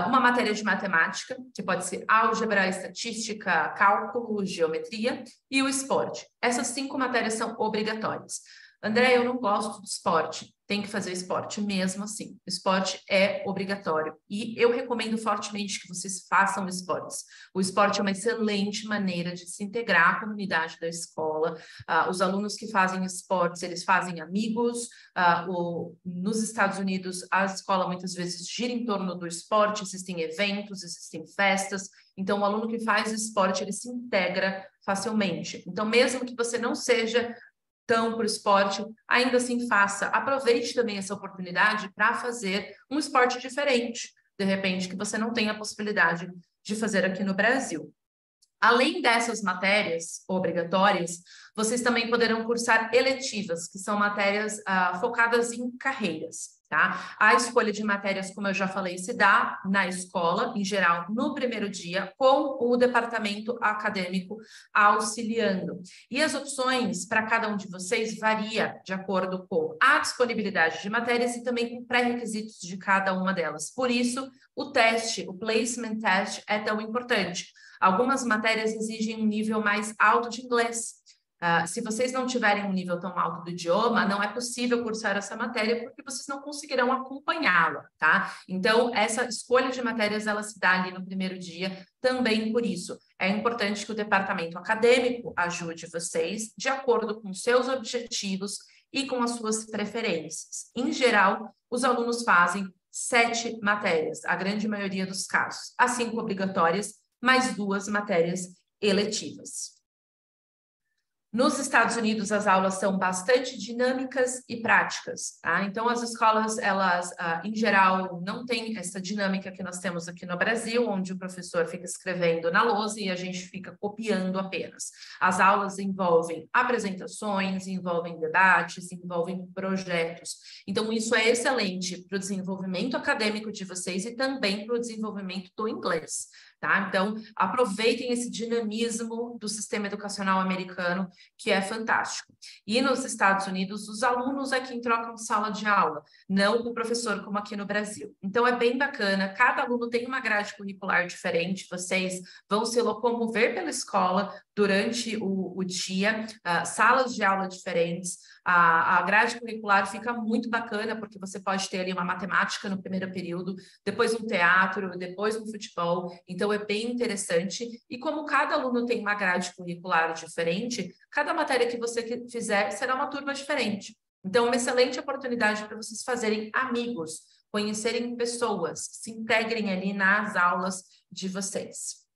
Uma matéria de matemática, que pode ser álgebra, estatística, cálculo, geometria, e o esporte. Essas 5 matérias são obrigatórias. André, eu não gosto do esporte. Tem que fazer esporte mesmo assim. O esporte é obrigatório. E eu recomendo fortemente que vocês façam esportes. O esporte é uma excelente maneira de se integrar à comunidade da escola. Os alunos que fazem esportes, eles fazem amigos. Nos Estados Unidos, a escola muitas vezes gira em torno do esporte. Existem eventos, existem festas. Então, o aluno que faz esporte, ele se integra facilmente. Então, mesmo que você não seja tão por esporte, ainda assim faça. Aproveite também essa oportunidade para fazer um esporte diferente, de repente, que você não tem a possibilidade de fazer aqui no Brasil. Além dessas matérias obrigatórias, vocês também poderão cursar eletivas, que são matérias focadas em carreiras, tá? A escolha de matérias, como eu já falei, se dá na escola, em geral, no primeiro dia, com o departamento acadêmico auxiliando. E as opções para cada um de vocês varia de acordo com a disponibilidade de matérias e também com pré-requisitos de cada uma delas. Por isso, o teste, o placement test, é tão importante. Algumas matérias exigem um nível mais alto de inglês. Se vocês não tiverem um nível tão alto do idioma, não é possível cursar essa matéria porque vocês não conseguirão acompanhá-la, tá? Então, essa escolha de matérias, ela se dá ali no primeiro dia também por isso. É importante que o departamento acadêmico ajude vocês de acordo com seus objetivos e com as suas preferências. Em geral, os alunos fazem 7 matérias, a grande maioria dos casos. As 5 obrigatórias, mais 2 matérias eletivas. Nos Estados Unidos, as aulas são bastante dinâmicas e práticas, tá? Então, as escolas, elas, em geral, não têm essa dinâmica que nós temos aqui no Brasil, onde o professor fica escrevendo na lousa e a gente fica copiando apenas. As aulas envolvem apresentações, envolvem debates, envolvem projetos. Então, isso é excelente para o desenvolvimento acadêmico de vocês e também para o desenvolvimento do inglês. Tá? Então, aproveitem esse dinamismo do sistema educacional americano, que é fantástico. E nos Estados Unidos, os alunos é quem trocam sala de aula, não o professor, como aqui no Brasil. Então, é bem bacana, cada aluno tem uma grade curricular diferente, vocês vão se locomover pela escola durante o dia, salas de aula diferentes, a grade curricular fica muito bacana, porque você pode ter ali uma matemática no primeiro período, depois um teatro, depois um futebol, então é bem interessante. E como cada aluno tem uma grade curricular diferente, cada matéria que você fizer será uma turma diferente. Então, é uma excelente oportunidade para vocês fazerem amigos conhecerem pessoas, se integrem ali nas aulas de vocês.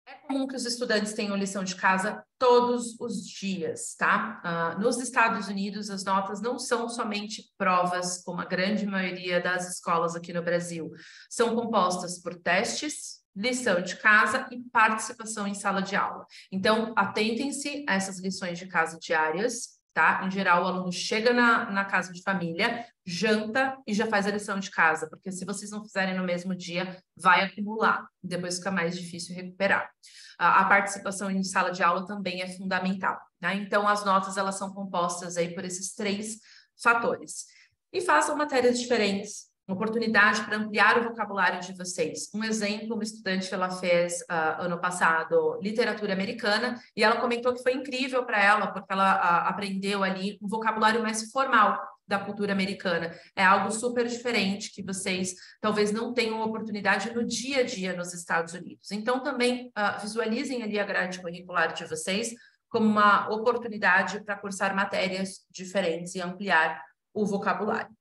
É comum que os estudantes tenham lição de casa todos os dias, tá? Nos Estados Unidos, as notas não são somente provas, como a grande maioria das escolas aqui no Brasil. São compostas por testes, lição de casa e participação em sala de aula. Então, atentem-se a essas lições de casa diárias, tá? Em geral, o aluno chega na casa de família, janta e já faz a lição de casa, porque se vocês não fizerem no mesmo dia, vai acumular, depois fica mais difícil recuperar. A participação em sala de aula também é fundamental, né? Então, as notas, elas são compostas aí por esses 3 fatores. E façam matérias diferentes, uma oportunidade para ampliar o vocabulário de vocês. Um exemplo, uma estudante, ela fez ano passado literatura americana e ela comentou que foi incrível para ela, porque ela aprendeu ali um vocabulário mais formal da cultura americana. É algo super diferente que vocês talvez não tenham oportunidade no dia a dia nos Estados Unidos. Então, também visualizem ali a grade curricular de vocês como uma oportunidade para cursar matérias diferentes e ampliar o vocabulário.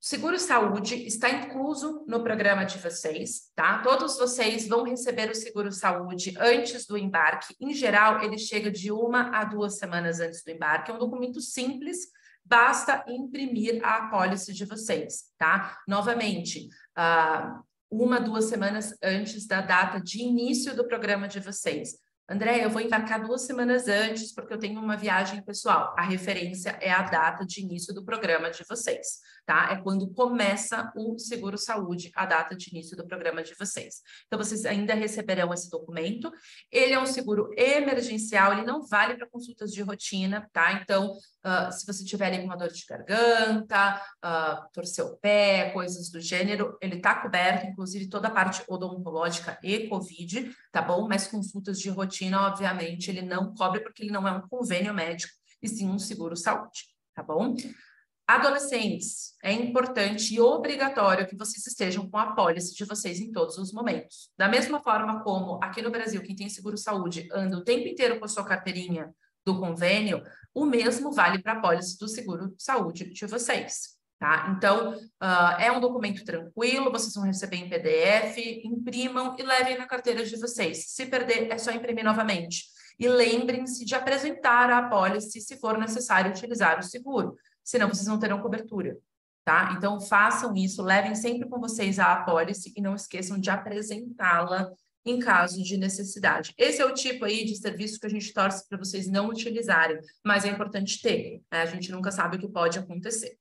Seguro-saúde está incluso no programa de vocês, tá? Todos vocês vão receber o seguro-saúde antes do embarque. Em geral, ele chega de 1 a 2 semanas antes do embarque. É um documento simples, basta imprimir a apólice de vocês, tá? Novamente, 1 a 2 semanas antes da data de início do programa de vocês. André, eu vou embarcar 2 semanas antes porque eu tenho uma viagem pessoal. A referência é a data de início do programa de vocês, tá? É quando começa o seguro-saúde, a data de início do programa de vocês. Então, vocês ainda receberão esse documento. Ele é um seguro emergencial, ele não vale para consultas de rotina, tá? Então, se você tiver alguma dor de garganta, torcer o pé, coisas do gênero, ele está coberto, inclusive toda a parte odontológica e COVID, tá bom? Mas consultas de rotina, obviamente, ele não cobre porque ele não é um convênio médico, e sim um seguro-saúde, tá bom? Adolescentes, é importante e obrigatório que vocês estejam com a apólice de vocês em todos os momentos. Da mesma forma como aqui no Brasil, quem tem seguro-saúde anda o tempo inteiro com a sua carteirinha do convênio, o mesmo vale para a apólice do seguro-saúde de vocês, tá? Então, é um documento tranquilo, vocês vão receber em PDF, imprimam e levem na carteira de vocês. Se perder, é só imprimir novamente. E lembrem-se de apresentar a apólice se for necessário utilizar o seguro, senão vocês não terão cobertura, tá? Então, façam isso, levem sempre com vocês a apólice e não esqueçam de apresentá-la em caso de necessidade. Esse é o tipo aí de serviço que a gente torce para vocês não utilizarem, mas é importante ter, né? A gente nunca sabe o que pode acontecer.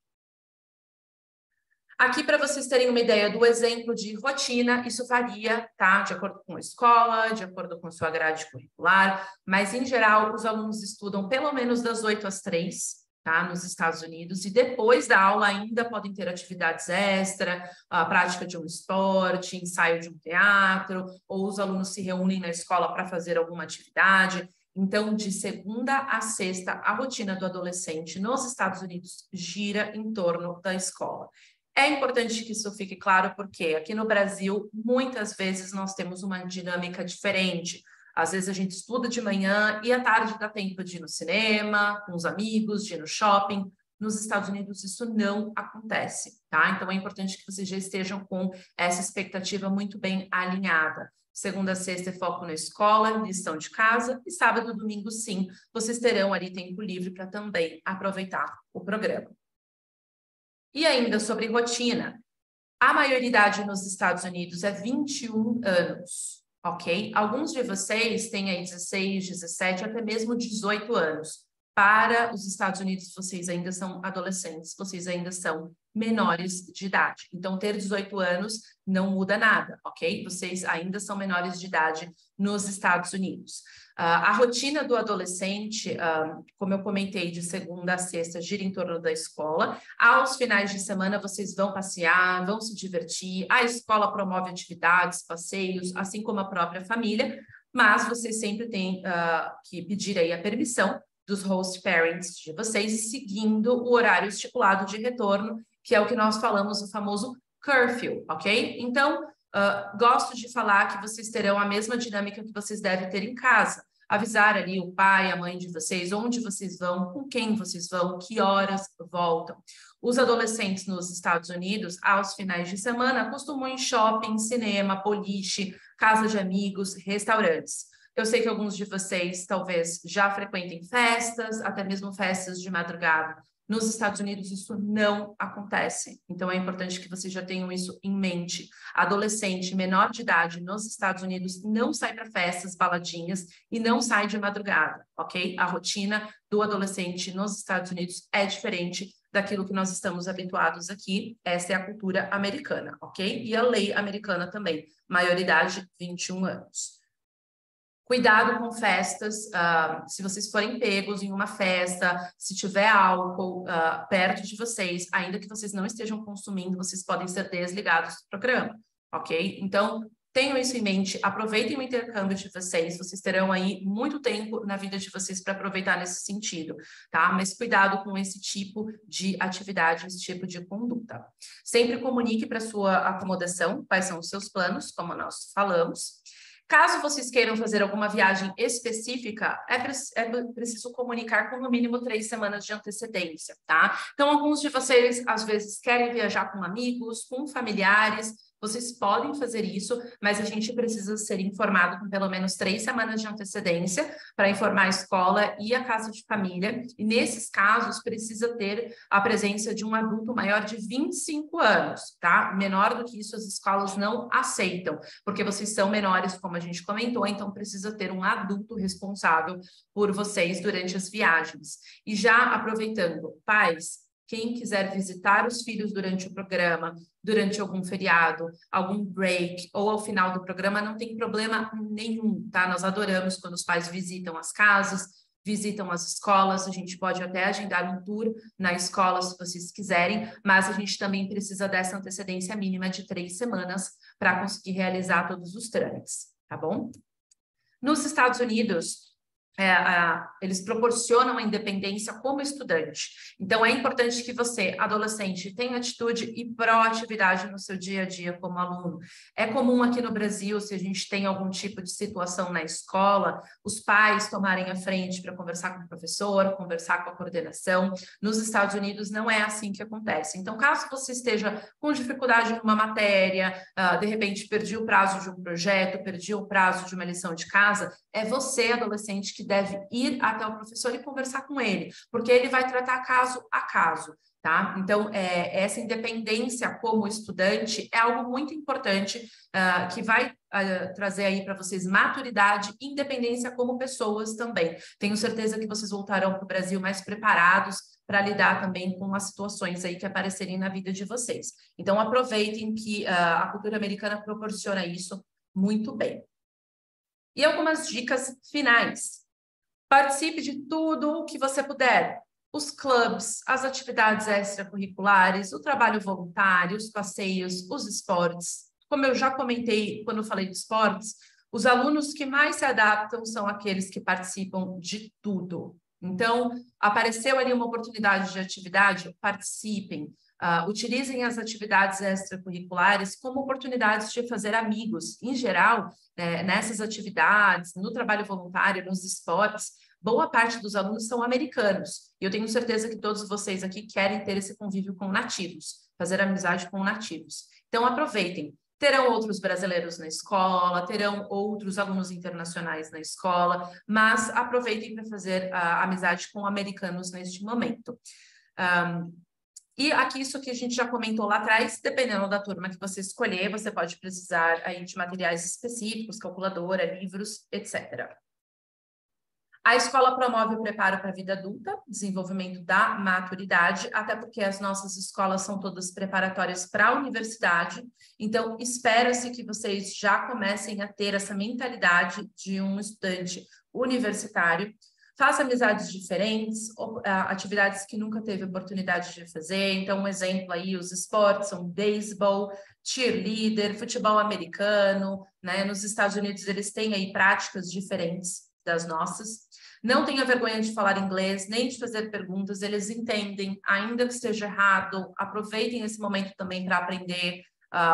Aqui, para vocês terem uma ideia do exemplo de rotina, isso varia, tá? De acordo com a escola, de acordo com a sua grade curricular, mas, em geral, os alunos estudam pelo menos das 8 às 3, tá? Nos Estados Unidos, e depois da aula ainda podem ter atividades extra, a prática de um esporte, ensaio de um teatro, ou os alunos se reúnem na escola para fazer alguma atividade. Então, de segunda a sexta, a rotina do adolescente nos Estados Unidos gira em torno da escola. É importante que isso fique claro, porque aqui no Brasil, muitas vezes nós temos uma dinâmica diferente. Às vezes a gente estuda de manhã e à tarde dá tempo de ir no cinema, com os amigos, de ir no shopping. Nos Estados Unidos isso não acontece, tá? Então é importante que vocês já estejam com essa expectativa muito bem alinhada. Segunda a sexta é foco na escola, lição de casa, e sábado e domingo, sim, vocês terão ali tempo livre para também aproveitar o programa. E ainda sobre rotina, a maioridade nos Estados Unidos é 21 anos, ok? Alguns de vocês têm aí 16, 17, até mesmo 18 anos. Para os Estados Unidos, vocês ainda são adolescentes, vocês ainda são menores de idade. Então, ter 18 anos não muda nada, ok? Vocês ainda são menores de idade nos Estados Unidos. A rotina do adolescente, como eu comentei, de segunda a sexta, gira em torno da escola. Aos finais de semana, vocês vão passear, vão se divertir. A escola promove atividades, passeios, assim como a própria família, mas vocês sempre têm que pedir aí a permissão dos host parents de vocês, seguindo o horário estipulado de retorno, que é o que nós falamos, o famoso curfew, ok? Então, gosto de falar que vocês terão a mesma dinâmica que vocês devem ter em casa. avisar ali o pai, a mãe de vocês, onde vocês vão, com quem vocês vão, que horas voltam. Os adolescentes nos Estados Unidos, aos finais de semana, costumam ir em shopping, cinema, boliche, casa de amigos, restaurantes. Eu sei que alguns de vocês talvez já frequentem festas, até mesmo festas de madrugada. Nos Estados Unidos, isso não acontece. Então, é importante que vocês já tenham isso em mente. Adolescente menor de idade nos Estados Unidos não sai para festas, baladinhas e não sai de madrugada, ok? A rotina do adolescente nos Estados Unidos é diferente daquilo que nós estamos habituados aqui. Essa é a cultura americana, ok? E a lei americana também. Maioridade, 21 anos. Cuidado com festas, se vocês forem pegos em uma festa, se tiver álcool perto de vocês, ainda que vocês não estejam consumindo, vocês podem ser desligados do programa, ok? Então, tenham isso em mente, aproveitem o intercâmbio de vocês terão aí muito tempo na vida de vocês para aproveitar nesse sentido, tá? Mas cuidado com esse tipo de atividade, esse tipo de conduta. Sempre comunique para sua acomodação quais são os seus planos, como nós falamos. Caso vocês queiram fazer alguma viagem específica, é preciso comunicar com no mínimo 3 semanas de antecedência, tá? Então, alguns de vocês, às vezes, querem viajar com amigos, com familiares, vocês podem fazer isso, mas a gente precisa ser informado com pelo menos 3 semanas de antecedência para informar a escola e a casa de família. E nesses casos, precisa ter a presença de um adulto maior de 25 anos, tá? Menor do que isso, as escolas não aceitam, porque vocês são menores, como a gente comentou, então precisa ter um adulto responsável por vocês durante as viagens. E já aproveitando, pais, quem quiser visitar os filhos durante o programa, durante algum feriado, algum break ou ao final do programa, não tem problema nenhum, tá? Nós adoramos quando os pais visitam as casas, visitam as escolas, a gente pode até agendar um tour na escola se vocês quiserem, mas a gente também precisa dessa antecedência mínima de 3 semanas para conseguir realizar todos os trâmites, tá bom? Nos Estados Unidos, eles proporcionam a independência como estudante. Então, é importante que você, adolescente, tenha atitude e proatividade no seu dia a dia como aluno. É comum aqui no Brasil, se a gente tem algum tipo de situação na escola, os pais tomarem a frente para conversar com o professor, conversar com a coordenação. Nos Estados Unidos, não é assim que acontece. Então, caso você esteja com dificuldade em uma matéria, de repente perdi o prazo de um projeto, perdi o prazo de uma lição de casa, é você, adolescente, que deve ir até o professor e conversar com ele, porque ele vai tratar caso a caso, tá? Então, essa independência como estudante é algo muito importante, que vai trazer aí para vocês maturidade e independência como pessoas também. Tenho certeza que vocês voltarão para o Brasil mais preparados para lidar também com as situações aí que aparecerem na vida de vocês. Então, aproveitem que a cultura americana proporciona isso muito bem. E algumas dicas finais. Participe de tudo o que você puder. Os clubes, as atividades extracurriculares, o trabalho voluntário, os passeios, os esportes. Como eu já comentei quando eu falei de esportes, os alunos que mais se adaptam são aqueles que participam de tudo. Então, apareceu ali uma oportunidade de atividade, participem. Utilizem as atividades extracurriculares como oportunidades de fazer amigos. Em geral, nessas atividades, no trabalho voluntário, nos esportes, boa parte dos alunos são americanos. E eu tenho certeza que todos vocês aqui querem ter esse convívio com nativos, fazer amizade com nativos. Então, aproveitem. Terão outros brasileiros na escola, terão outros alunos internacionais na escola, mas aproveitem para fazer amizade com americanos neste momento. E aqui, isso que a gente já comentou lá atrás, dependendo da turma que você escolher, você pode precisar aí de materiais específicos, calculadora, livros, etc. A escola promove o preparo para a vida adulta, desenvolvimento da maturidade, até porque as nossas escolas são todas preparatórias para a universidade, então espera-se que vocês já comecem a ter essa mentalidade de um estudante universitário. Faça amizades diferentes, atividades que nunca teve oportunidade de fazer. Então, um exemplo aí, os esportes são beisebol, cheerleader, futebol americano, né? Nos Estados Unidos, eles têm aí práticas diferentes das nossas. Não tenha vergonha de falar inglês, nem de fazer perguntas, eles entendem, ainda que esteja errado, aproveitem esse momento também para aprender.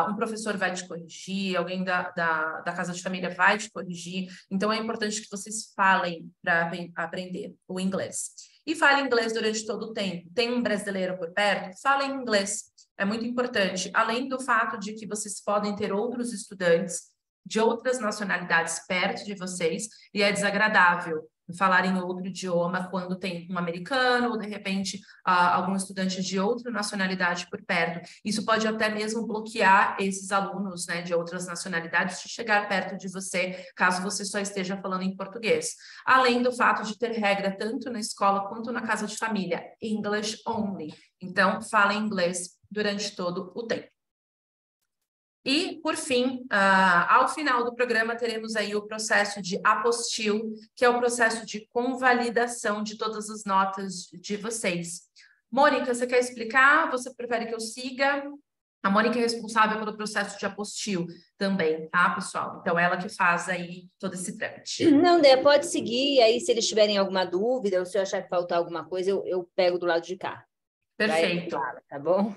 um professor vai te corrigir, alguém da casa de família vai te corrigir. Então, é importante que vocês falem para aprender o inglês. E fale inglês durante todo o tempo. Tem um brasileiro por perto? Fale em inglês. É muito importante. Além do fato de que vocês podem ter outros estudantes de outras nacionalidades perto de vocês, e é desagradável falar em outro idioma quando tem um americano ou, de repente, algum estudante de outra nacionalidade por perto. Isso pode até mesmo bloquear esses alunos, né, de outras nacionalidades de chegar perto de você, caso você só esteja falando em português. Além do fato de ter regra tanto na escola quanto na casa de família, English only. Então, fala inglês durante todo o tempo. E, por fim, ao final do programa, teremos aí o processo de apostille, que é o processo de convalidação de todas as notas de vocês. Mônica, você quer explicar? Você prefere que eu siga? A Mônica é responsável pelo processo de apostille também, tá, pessoal? Então, ela que faz aí todo esse trâmite. Não, Dé, pode seguir, aí se eles tiverem alguma dúvida, ou se eu achar que faltar alguma coisa, eu pego do lado de cá. Perfeito. Fala, tá bom?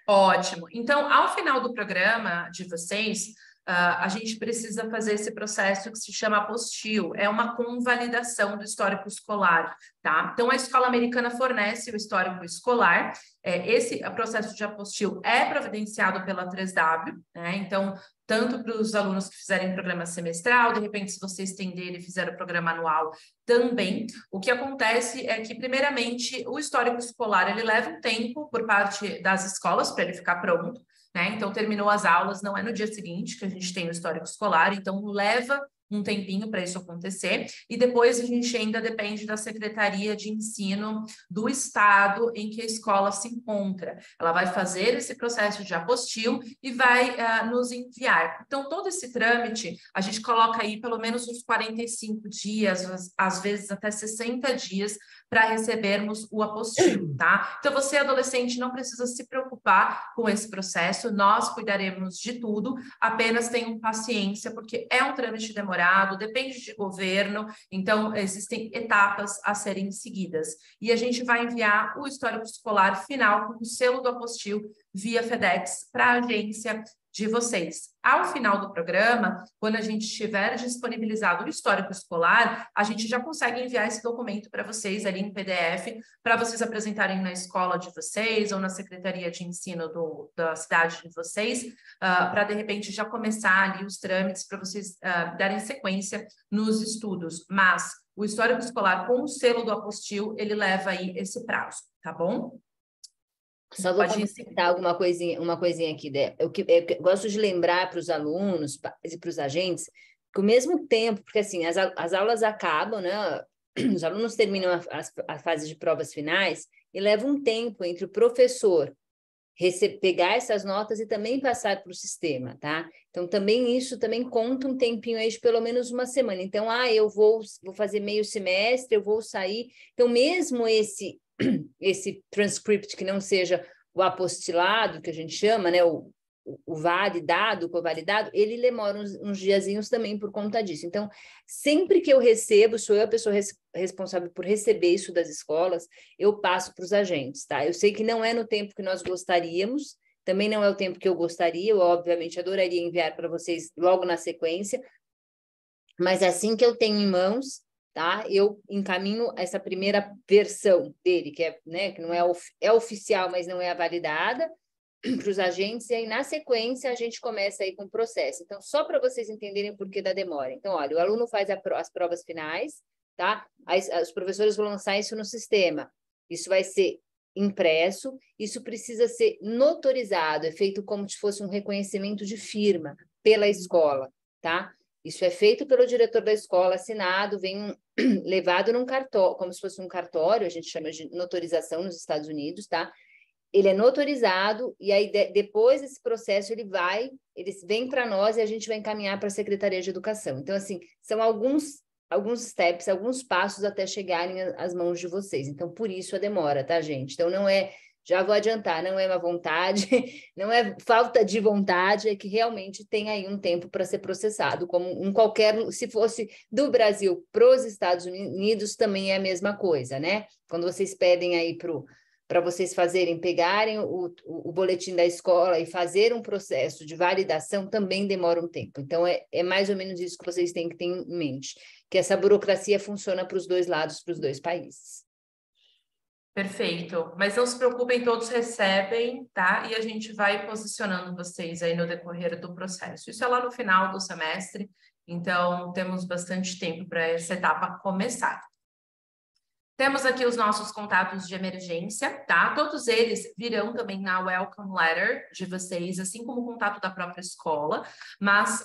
Ótimo. Então, ao final do programa de vocês, a gente precisa fazer esse processo que se chama apostille, é uma convalidação do histórico escolar, tá? Então, a escola americana fornece o histórico escolar, esse processo de apostille é providenciado pela 3W, né? Então, tanto para os alunos que fizerem programa semestral, de repente, se você estender e fizer o programa anual também. O que acontece é que, primeiramente, o histórico escolar, ele leva um tempo por parte das escolas para ele ficar pronto, né? Então, terminou as aulas, não é no dia seguinte que a gente tem o histórico escolar, então leva um tempinho para isso acontecer, e depois a gente ainda depende da Secretaria de Ensino do estado em que a escola se encontra. Ela vai fazer esse processo de apostille e vai nos enviar. Então, todo esse trâmite, a gente coloca aí pelo menos uns 45 dias, às vezes até 60 dias, para recebermos o apostille, tá? Então, você, adolescente, não precisa se preocupar com esse processo, nós cuidaremos de tudo, apenas tenham paciência, porque é um trâmite demorado, depende de governo, então existem etapas a serem seguidas. E a gente vai enviar o histórico escolar final com o selo do apostille via FedEx para a agência de vocês. Ao final do programa, quando a gente tiver disponibilizado o histórico escolar, a gente já consegue enviar esse documento para vocês ali em PDF, para vocês apresentarem na escola de vocês ou na Secretaria de Ensino da cidade de vocês, para, de repente, já começar ali os trâmites para vocês darem sequência nos estudos. Mas o histórico escolar com o selo do apostille, ele leva aí esse prazo, tá bom? Só vou comentar uma coisinha aqui, Dé. Eu gosto de lembrar para os alunos e para os agentes que, ao mesmo tempo, porque assim, as aulas acabam, né? Os alunos terminam a fase de provas finais e leva um tempo entre o professor pegar essas notas e também passar para o sistema, tá? Então, também isso também conta um tempinho aí de pelo menos uma semana. Então, eu vou fazer meio semestre, eu vou sair. Então, mesmo esse transcript que não seja o apostilado, que a gente chama, né, o validado, o covalidado, ele demora uns diazinhos também por conta disso. Então, sempre que eu recebo, sou eu a pessoa responsável por receber isso das escolas, eu passo para os agentes, tá? Eu sei que não é no tempo que nós gostaríamos, também não é o tempo que eu gostaria, eu obviamente adoraria enviar para vocês logo na sequência, mas assim que eu tenho em mãos, tá? Eu encaminho essa primeira versão dele, que é, né, que não é oficial, mas não é a validada, para os agentes, e aí, na sequência, a gente começa aí com o processo. Então, só para vocês entenderem o porquê da demora. Então, olha, o aluno faz as provas finais, tá? Os professores vão lançar isso no sistema. Isso vai ser impresso, isso precisa ser notarizado, é feito como se fosse um reconhecimento de firma pela escola, tá? Isso é feito pelo diretor da escola, assinado, vem levado num cartório, como se fosse um cartório, a gente chama de notorização nos Estados Unidos, tá? Ele é notarizado e aí depois desse processo ele vem para nós e a gente vai encaminhar para a Secretaria de Educação. Então, assim, são alguns steps, alguns passos até chegarem às mãos de vocês. Então, por isso a demora, tá, gente? Então, não é, já vou adiantar, não é má vontade, não é falta de vontade, é que realmente tem aí um tempo para ser processado, como se fosse do Brasil para os Estados Unidos, também é a mesma coisa, né? Quando vocês pedem aí para para vocês pegarem o boletim da escola e fazer um processo de validação também demora um tempo. Então, é mais ou menos isso que vocês têm que ter em mente, que essa burocracia funciona para os dois lados, para os dois países. Perfeito. Mas não se preocupem, todos recebem, tá? E a gente vai posicionando vocês aí no decorrer do processo. Isso é lá no final do semestre, então temos bastante tempo para essa etapa começar. Temos aqui os nossos contatos de emergência, tá? Todos eles virão também na welcome letter de vocês, assim como o contato da própria escola, mas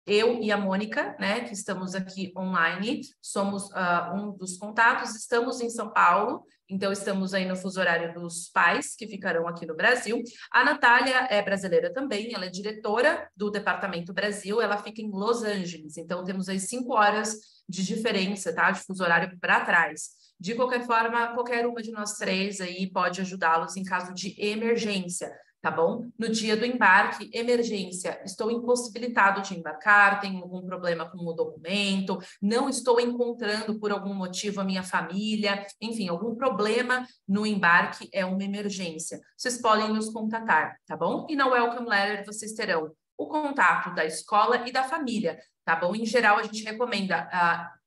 eu e a Mônica, né, que estamos aqui online, somos um dos contatos, estamos em São Paulo, então estamos aí no fuso horário dos pais, que ficarão aqui no Brasil. A Natália é brasileira também, ela é diretora do Departamento Brasil, ela fica em Los Angeles, então temos aí 5 horas de diferença, tá, de fuso horário para trás. De qualquer forma, qualquer uma de nós três aí pode ajudá-los em caso de emergência, tá bom? No dia do embarque, emergência, estou impossibilitado de embarcar, tenho algum problema com o documento, não estou encontrando por algum motivo a minha família, enfim, algum problema no embarque é uma emergência. Vocês podem nos contatar, tá bom? E na Welcome Letter vocês terão o contato da escola e da família, tá bom? Em geral, a gente recomenda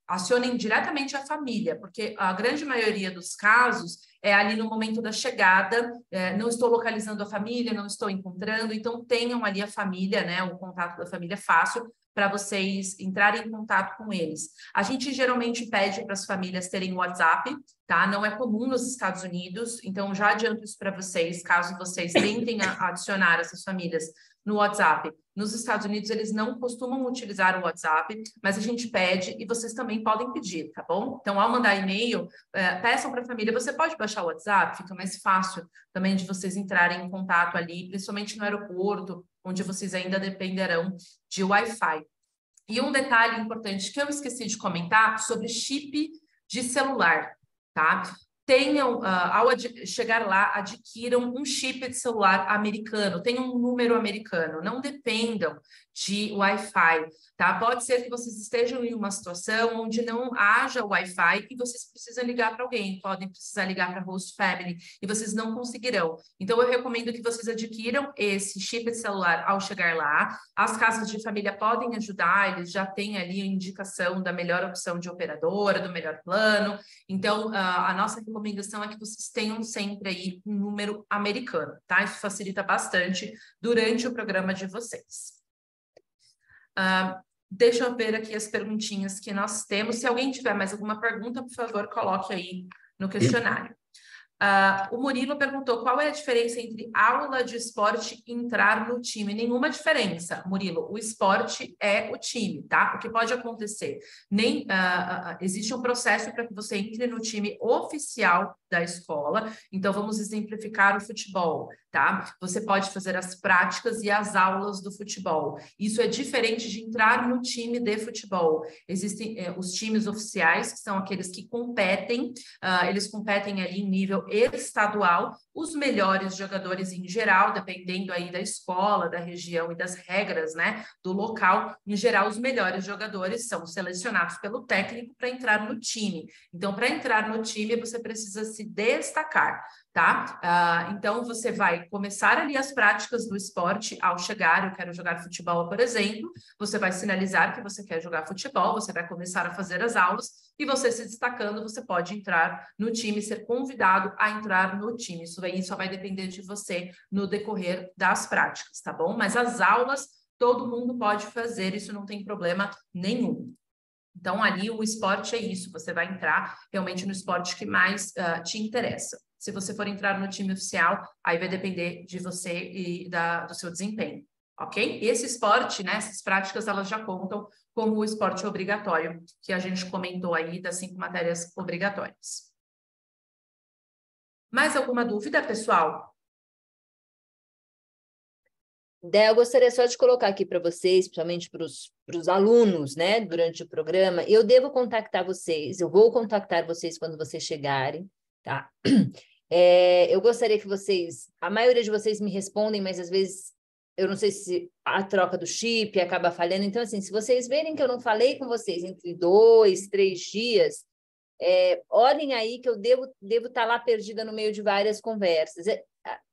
acionem diretamente a família, porque a grande maioria dos casos é ali no momento da chegada, não estou localizando a família, não estou encontrando, então tenham ali a família, né, o contato da família fácil para vocês entrarem em contato com eles. A gente geralmente pede para as famílias terem WhatsApp, tá? Não é comum nos Estados Unidos, então já adianto isso para vocês, caso vocês tentem adicionar essas famílias no WhatsApp. Nos Estados Unidos, eles não costumam utilizar o WhatsApp, mas a gente pede e vocês também podem pedir, tá bom? Então, ao mandar e-mail, peçam para a família, você pode baixar o WhatsApp? Fica mais fácil também de vocês entrarem em contato ali, principalmente no aeroporto, onde vocês ainda dependerão de Wi-Fi. E um detalhe importante que eu esqueci de comentar sobre chip de celular, tá? Tenham, ao chegar lá, adquiram um chip de celular americano, tenham um número americano, não dependam de Wi-Fi, tá? Pode ser que vocês estejam em uma situação onde não haja Wi-Fi e vocês precisam ligar para alguém, podem precisar ligar para host family e vocês não conseguirão. Então, eu recomendo que vocês adquiram esse chip de celular ao chegar lá. As casas de família podem ajudar, eles já têm ali a indicação da melhor opção de operadora, do melhor plano. Então, a nossa recomendação é que vocês tenham sempre aí um número americano, tá? Isso facilita bastante durante o programa de vocês. Deixa eu ver aqui as perguntinhas que nós temos. Se alguém tiver mais alguma pergunta, por favor, coloque aí no questionário. O Murilo perguntou qual é a diferença entre aula de esporte e entrar no time. Nenhuma diferença, Murilo. O esporte é o time, tá? O que pode acontecer? Existe um processo para que você entre no time oficial da escola. Então, vamos exemplificar o futebol, tá? Você pode fazer as práticas e as aulas do futebol. Isso é diferente de entrar no time de futebol. Existem os times oficiais, que são aqueles que competem, eles competem ali em nível estadual, os melhores jogadores em geral, dependendo aí da escola, da região e das regras, né, do local, em geral, os melhores jogadores são selecionados pelo técnico para entrar no time. Então, para entrar no time, você precisa se destacar, tá? Então, você vai começar ali as práticas do esporte ao chegar, eu quero jogar futebol, por exemplo, você vai sinalizar que você quer jogar futebol, você vai começar a fazer as aulas e você se destacando, você pode entrar no time, ser convidado a entrar no time. Isso aí só vai depender de você no decorrer das práticas, tá bom? Mas as aulas, todo mundo pode fazer, isso não tem problema nenhum. Então, ali o esporte é isso, você vai entrar realmente no esporte que mais te interessa. Se você for entrar no time oficial, aí vai depender de você e do seu desempenho, ok? Esse esporte, né, essas práticas, elas já contam como o esporte obrigatório, que a gente comentou aí das 5 matérias obrigatórias. Mais alguma dúvida, pessoal? Dé, eu gostaria só de colocar aqui para vocês, principalmente para os alunos, né, durante o programa, eu devo contactar vocês, eu vou contactar vocês quando vocês chegarem, tá? Eu gostaria que vocês, a maioria de vocês me respondem, mas às vezes eu não sei se a troca do chip acaba falhando, então assim, se vocês verem que eu não falei com vocês entre 2, 3 dias, Olhem aí que eu devo estar lá perdida no meio de várias conversas.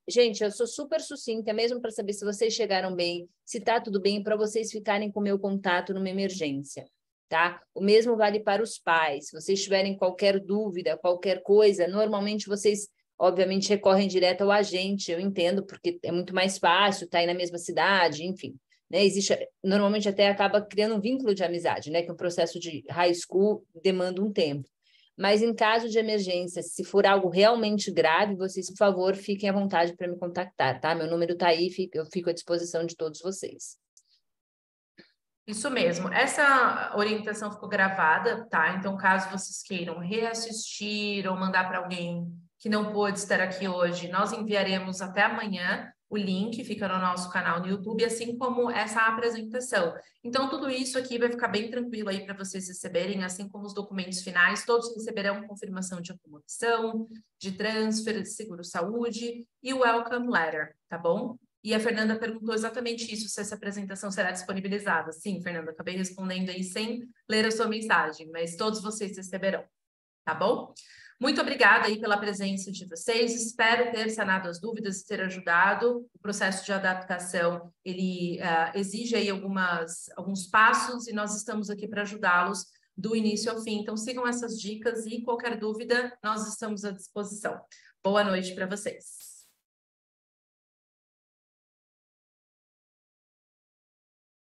Gente, eu sou super sucinta, mesmo para saber se vocês chegaram bem, se está tudo bem, para vocês ficarem com o meu contato numa emergência, tá? O mesmo vale para os pais. Se vocês tiverem qualquer dúvida, qualquer coisa, normalmente vocês, obviamente, recorrem direto ao agente, eu entendo, porque é muito mais fácil, tá aí na mesma cidade, enfim. Né? Normalmente até acaba criando um vínculo de amizade, né? Que o processo de high school demanda um tempo. Mas em caso de emergência, se for algo realmente grave, vocês, por favor, fiquem à vontade para me contactar, tá? Meu número está aí, eu fico à disposição de todos vocês. Isso mesmo. Essa orientação ficou gravada, tá? Então, caso vocês queiram reassistir ou mandar para alguém que não pôde estar aqui hoje, nós enviaremos até amanhã. O link fica no nosso canal no YouTube, assim como essa apresentação. Então, tudo isso aqui vai ficar bem tranquilo aí para vocês receberem, assim como os documentos finais, todos receberão confirmação de acomodação, de transfer, de seguro-saúde e o welcome letter, tá bom? E a Fernanda perguntou exatamente isso, se essa apresentação será disponibilizada. Sim, Fernanda, acabei respondendo aí sem ler a sua mensagem, mas todos vocês receberão, tá bom? Muito obrigada aí pela presença de vocês, espero ter sanado as dúvidas e ter ajudado. O processo de adaptação, ele exige aí alguns passos e nós estamos aqui para ajudá-los do início ao fim. Então, sigam essas dicas e qualquer dúvida, nós estamos à disposição. Boa noite para vocês.